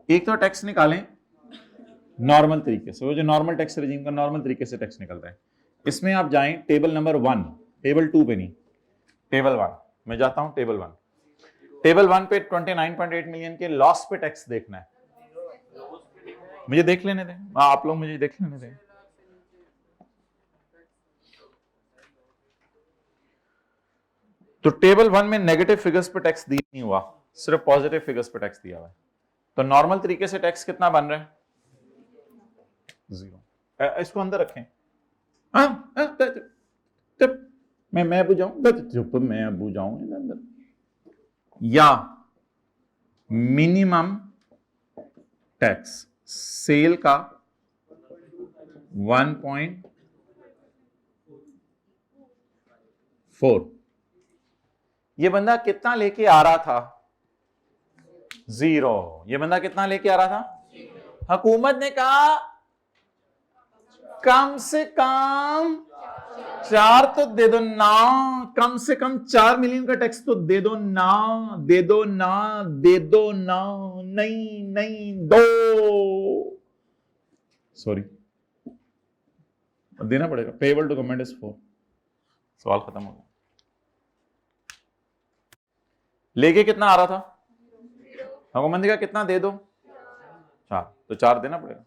एक तो टैक्स निकालें नॉर्मल तरीके से, वो जो नॉर्मल टैक्स रेजिम का नॉर्मल तरीके से टैक्स निकलता है। इसमें आप जाएं टेबल नंबर 1, टेबल 2 पे नहीं, टेबल 1 मैं जाता हूं। टेबल 1 पे 29.8 मिलियन के लॉस पे टैक्स देखना है। मुझे देख लेने दें, आप लोग मुझे देख लेने दें। तो टेबल 1 में नेगेटिव फिगर्स पे टैक्स दिया नहीं हुआ, सिर्फ पॉजिटिव फिगर्स पे टैक्स दिया हुआ है। तो नॉर्मल तरीके से टैक्स कितना बन रहा है, 0। इसको अंदर रखें। मैं बुझाऊं, चुप मैं बुझाऊं अंदर। या मिनिमम टैक्स सेल का 1.4। ये बंदा कितना लेके आ रहा था, 0। ये बंदा कितना लेके आ रहा था, हुकूमत ने कहा कम से कम 4 तो दे दो ना, कम से कम 4 मिलियन का टैक्स तो दे दो ना, दे दो ना, दे दो ना, नहीं नहीं दो, सॉरी देना पड़ेगा। Payable to government is 4। सवाल खत्म हो गया। लेके कितना आ रहा था, हुकूमत ने कहा कितना दे दो, 4, तो 4 देना पड़ेगा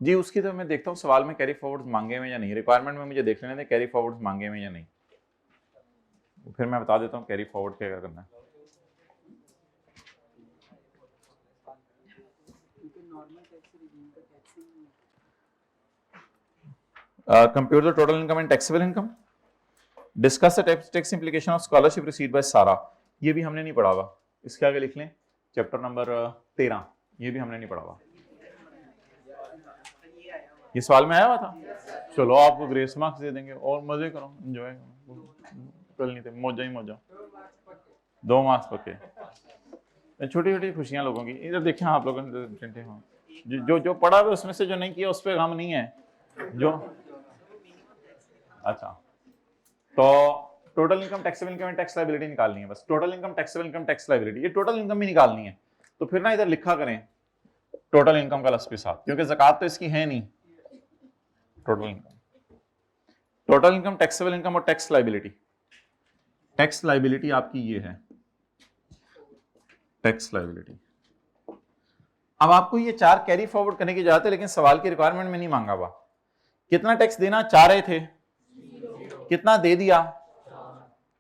जी। उसकी तो मैं देखता हूँ सवाल में कैरी फॉरवर्ड मांगे में या नहीं, रिक्वायरमेंट में मुझे देख लेने दें कैरी फॉरवर्ड मांगे में या नहीं, फिर मैं बता देता हूँ कैरी फॉरवर्ड क्या करना है। Compute the total income and taxable income, discuss the tax implication of scholarship received by सारा। ये भी हमने नहीं पढ़ा हुआ, इसके आगे लिख लें चैप्टर नंबर 13, ये भी हमने नहीं पढ़ा हुआ। ये सवाल में आया हुआ था। चलो आपको ग्रेस मार्क्स दे देंगे और मजे करो, एंजॉय करो, कल नहीं थे मौजा ही मौजा, 2 मार्क्स पक्के। छोटी छोटी खुशियां लोगों की। इधर देखें आप लोगों ने जो पढ़ा हुआ उसमें से जो नहीं किया उस पर गम नहीं है जो। अच्छा तो total income taxable income and tax liability निकालनी है बस। Total income taxable income tax liability, ये टोटल इनकम भी निकालनी है। तो फिर ना इधर लिखा करें टोटल इनकम का लफ्ज के साथ, क्योंकि ज़कात तो इसकी है नहीं। टोटल इनकम टैक्सेबल इनकम और टैक्स लायबिलिटी। टैक्स लायबिलिटी आपकी ये है, टैक्स लायबिलिटी। अब आपको ये 4 कैरी फॉरवर्ड करने की इजाजत है, लेकिन सवाल की रिक्वायरमेंट में नहीं मांगा हुआ। कितना टैक्स देना चाह रहे थे, कितना दे दिया,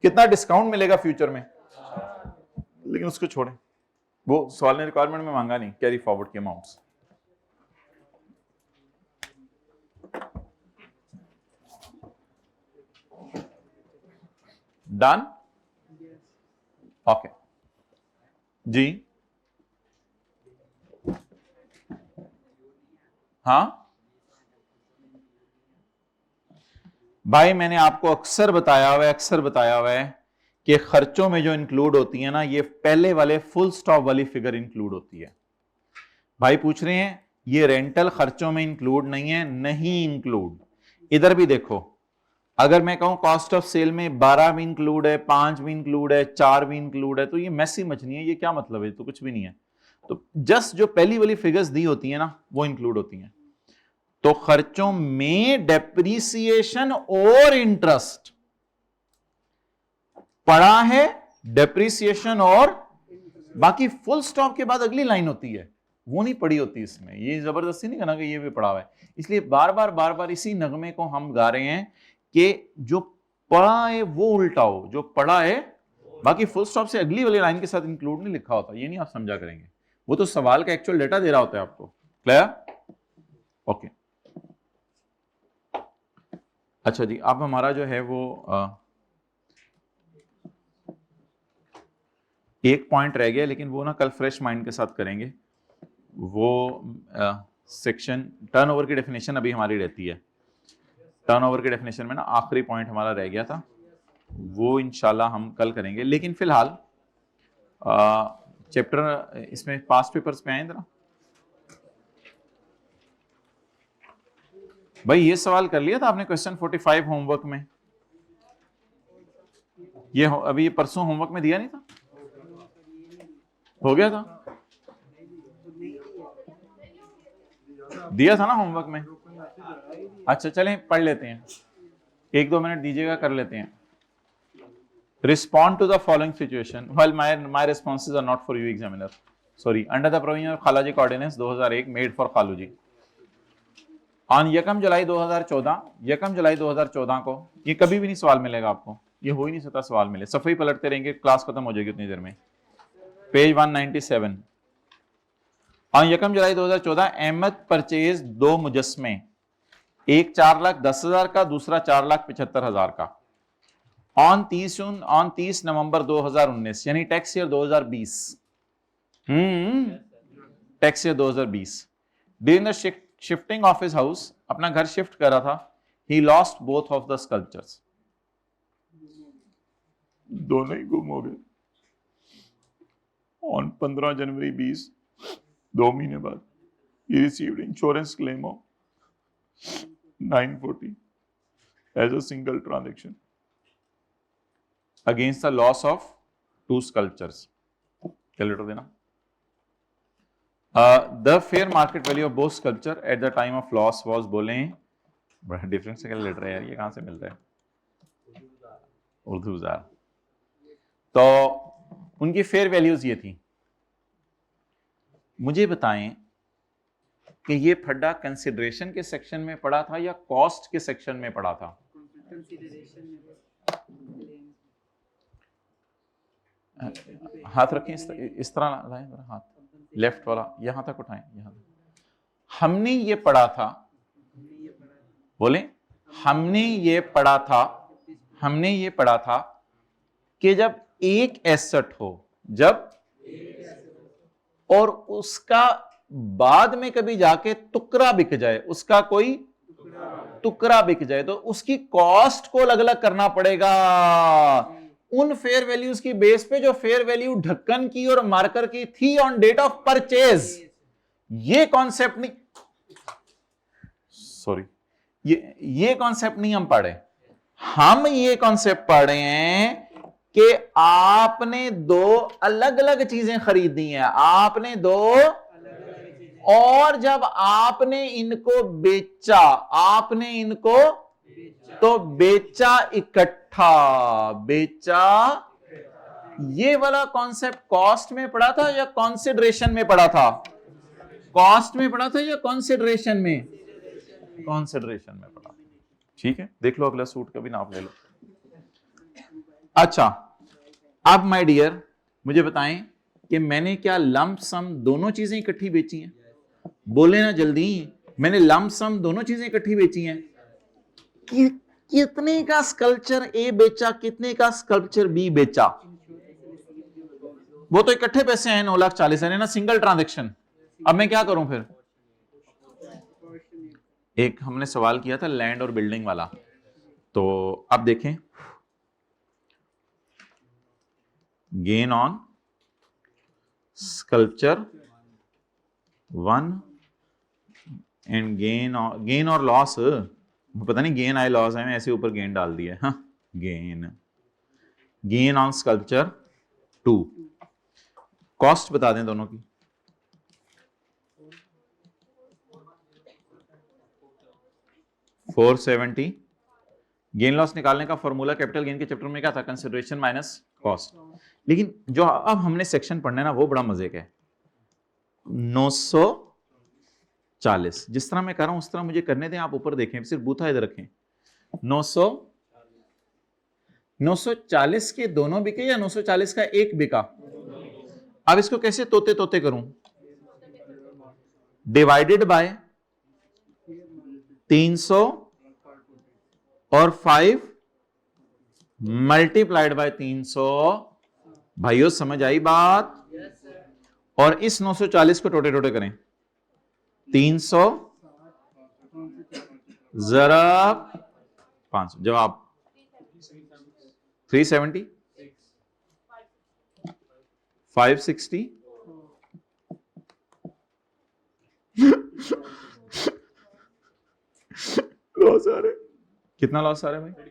कितना डिस्काउंट मिलेगा फ्यूचर में, लेकिन उसको छोड़ें, वो सवाल ने रिक्वायरमेंट में मांगा नहीं कैरी फॉरवर्ड के अमाउंट्स। डन, ओके जी। हाँ भाई मैंने आपको अक्सर बताया हुआ है कि खर्चों में जो इंक्लूड होती है ना, ये पहले वाले फुल स्टॉप वाली फिगर इंक्लूड होती है। भाई पूछ रहे हैं ये रेंटल खर्चों में इंक्लूड नहीं है, नहीं इंक्लूड। इधर भी देखो, अगर मैं कहूं कॉस्ट ऑफ सेल में 12 भी इंक्लूड है, 5 भी इंक्लूड है, 4 भी इंक्लूड है, तो ये मैसी मचनी है। ये क्या मतलब है, तो कुछ भी नहीं है। तो जस्ट जो पहली वाली फिगर्स दी होती है ना वो इंक्लूड होती हैं। तो खर्चों में डेप्रीसिएशन और इंटरेस्ट पड़ा है, डेप्रीसिएशन और बाकी फुल स्टॉप के बाद अगली लाइन होती है, वो नहीं पड़ी होती इसमें। ये जबरदस्ती नहीं करना कि ये भी पड़ा हुआ है। इसलिए बार बार इसी नगमे को हम गा रहे हैं कि जो पढ़ा है वो उल्टा हो, जो पढ़ा है बाकी फुल स्टॉप से अगली वाली लाइन के साथ इंक्लूड नहीं लिखा होता। ये नहीं आप समझा करेंगे, वो तो सवाल का एक्चुअल डेटा दे रहा होता है आपको। क्लियर? ओके। अच्छा जी, अब हमारा जो है वो एक पॉइंट रह गया, लेकिन वो ना कल फ्रेश माइंड के साथ करेंगे। वो सेक्शन टर्नओवर की डेफिनेशन अभी हमारी रहती है। टर्नओवर की डेफिनेशन में ना आखिरी पॉइंट हमारा रह गया था, वो इंशाल्लाह हम कल करेंगे। लेकिन फिलहाल चैप्टर इसमें पास्ट पेपर्स पे आए जरा भाई। ये सवाल कर लिया था आपने क्वेश्चन 45 होमवर्क में? ये अभी ये परसों होमवर्क में दिया नहीं था? हो गया था? दिया था ना होमवर्क में? अच्छा चलें पढ़ लेते हैं, 1-2 मिनट दीजिएगा, कर लेते हैं। Respond to the following situation. Well, my responses are not for you, examiner. Sorry. Under the provision of Khalaji Ordinance 2001 made for Khaluji. On 1 July 2014 को, ये कभी भी नहीं सवाल मिलेगा आपको, ये हो ही नहीं सकता सवाल मिले। सफाई पलटते रहेंगे, क्लास खत्म हो जाएगी उतनी देर में। Page 197। On 1 July 2014 Ahmed purchase 2 मुजस्मे, एक 4,10,000 का, दूसरा 4,75,000 का। ऑन 30 नवंबर 2019 यानी tax year 2020। Tax year 2020। During the shifting of his house, अपना घर शिफ्ट कर रहा था, he lost both of the sculptures, दोनों ही गुम हो गए। ऑन 15 जनवरी 20, 2 महीने बाद, he received insurance claim of 940 as a single transaction against the loss of 2 sculptures. Calculator देना। The fair market value of both sculpture at the time of loss was, बोले बड़ा difference से कैलकुलेटर है यार, ये कहां से मिलता है? उर्दूजार। तो उनकी फेयर वैल्यूज ये थी। मुझे बताएं कि ये फड्डा कंसिडरेशन के सेक्शन में पड़ा था या कॉस्ट के सेक्शन में पड़ा था? हाथ रखें, इस तरह लाएं हाथ, लेफ्ट वाला यहां तक उठाएं, यहां तक। हमने ये पढ़ा था, बोले हमने ये पढ़ा था कि जब एक एसेट हो, जब और उसका बाद में कभी जाके टुकड़ा बिक जाए, उसका कोई टुकड़ा बिक जाए, तो उसकी कॉस्ट को अलग अलग करना पड़ेगा उन फेयर वैल्यूज की बेस पे जो फेयर वैल्यू ढक्कन की और मार्कर की थी ऑन डेट ऑफ परचेज। ये कॉन्सेप्ट नहीं, सॉरी, ये कॉन्सेप्ट नहीं हम पढ़े। हम ये कॉन्सेप्ट पढ़े हैं कि आपने 2 अलग अलग चीजें खरीदी हैं, आपने 2, और जब आपने इनको बेचा, तो बेचा इकट्ठा, ये वाला कॉन्सेप्ट कॉस्ट में पढ़ा था या कंसीडरेशन में पढ़ा था? कॉस्ट में पढ़ा था या कंसीडरेशन में? कंसीडरेशन में पढ़ा। ठीक है, देख लो, अगला सूट का भी नाप ले लो। अच्छा, अब माय डियर मुझे बताएं कि मैंने क्या लंप सम दोनों चीजें इकट्ठी बेची हैं? बोले ना जल्दी, मैंने लंप सम दोनों चीजें इकट्ठी बेची हैं। कितने का स्कल्पचर ए बेचा, कितने का स्कल्पचर बी बेचा? वो तो इकट्ठे पैसे हैं, 9,40,000 है ना, सिंगल ट्रांजैक्शन। अब मैं क्या करूं फिर? एक हमने सवाल किया था लैंड और बिल्डिंग वाला, तो अब देखें, gain on sculpture 1 and gain और लॉस, पता नहीं गेन आए लॉस है, ऐसे ऊपर गेन डाल दिया। हाँ, गेन ऑन स्कल्पचर 2। कॉस्ट बता दें दोनों की। $470। गेन लॉस निकालने का फॉर्मूला कैपिटल गेन के चैप्टर में क्या था? Consideration minus cost. लेकिन जो अब हमने सेक्शन पढ़ना है ना, वो बड़ा मजे का है। 940, जिस तरह मैं कर रहा हूं उस तरह मुझे करने दें, आप ऊपर देखें, सिर्फ बूथा इधर रखें। 940 के दोनों बिके या 940 का एक बिका? अब इसको कैसे तोते तोते करूं? डिवाइडेड बाय 300 और 5 मल्टीप्लाइड बाय 300। भाइयों समझ आई बात? और इस 940 को टोटे टोटे करें, 300 जरा 500, जवाब 370, 560 लॉस आ रहे, कितना लॉस आ रहा है भाई?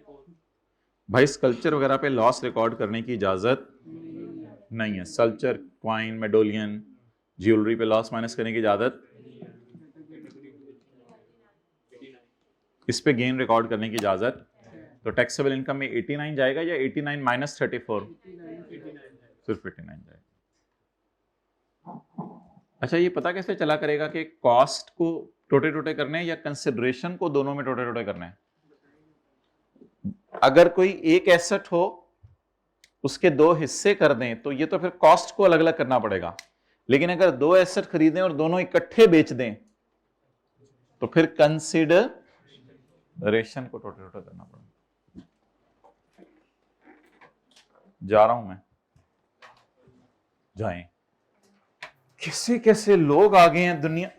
भाई स्कल्पचर वगैरह पे लॉस रिकॉर्ड करने की इजाजत नहीं है। स्कल्पचर, क्वाइन, मेडोलियन, ज्वेलरी पे लॉस माइनस करने की इजाजत, इस पे गेन रिकॉर्ड करने की इजाजत। तो टैक्सेबल इनकम में 89 जाएगा या 89 माइनस 34? सिर्फ 89 जाएगा। अच्छा, ये पता कैसे चला करेगा कि कॉस्ट को टोटे टोटे करने हैं या कंसिडरेशन को दोनों में टोटे टोटे करने हैं? अगर कोई एक एसेट हो उसके दो हिस्से कर दें तो ये तो फिर कॉस्ट को अलग अलग करना पड़ेगा, लेकिन अगर दो एसेट खरीदें और दोनों इकट्ठे बेच दें तो फिर कंसिडरेशन को टोटे टोटे करना पड़ेगा। जा रहा हूं मैं, जाएं। कैसे कैसे लोग आ गए हैं दुनिया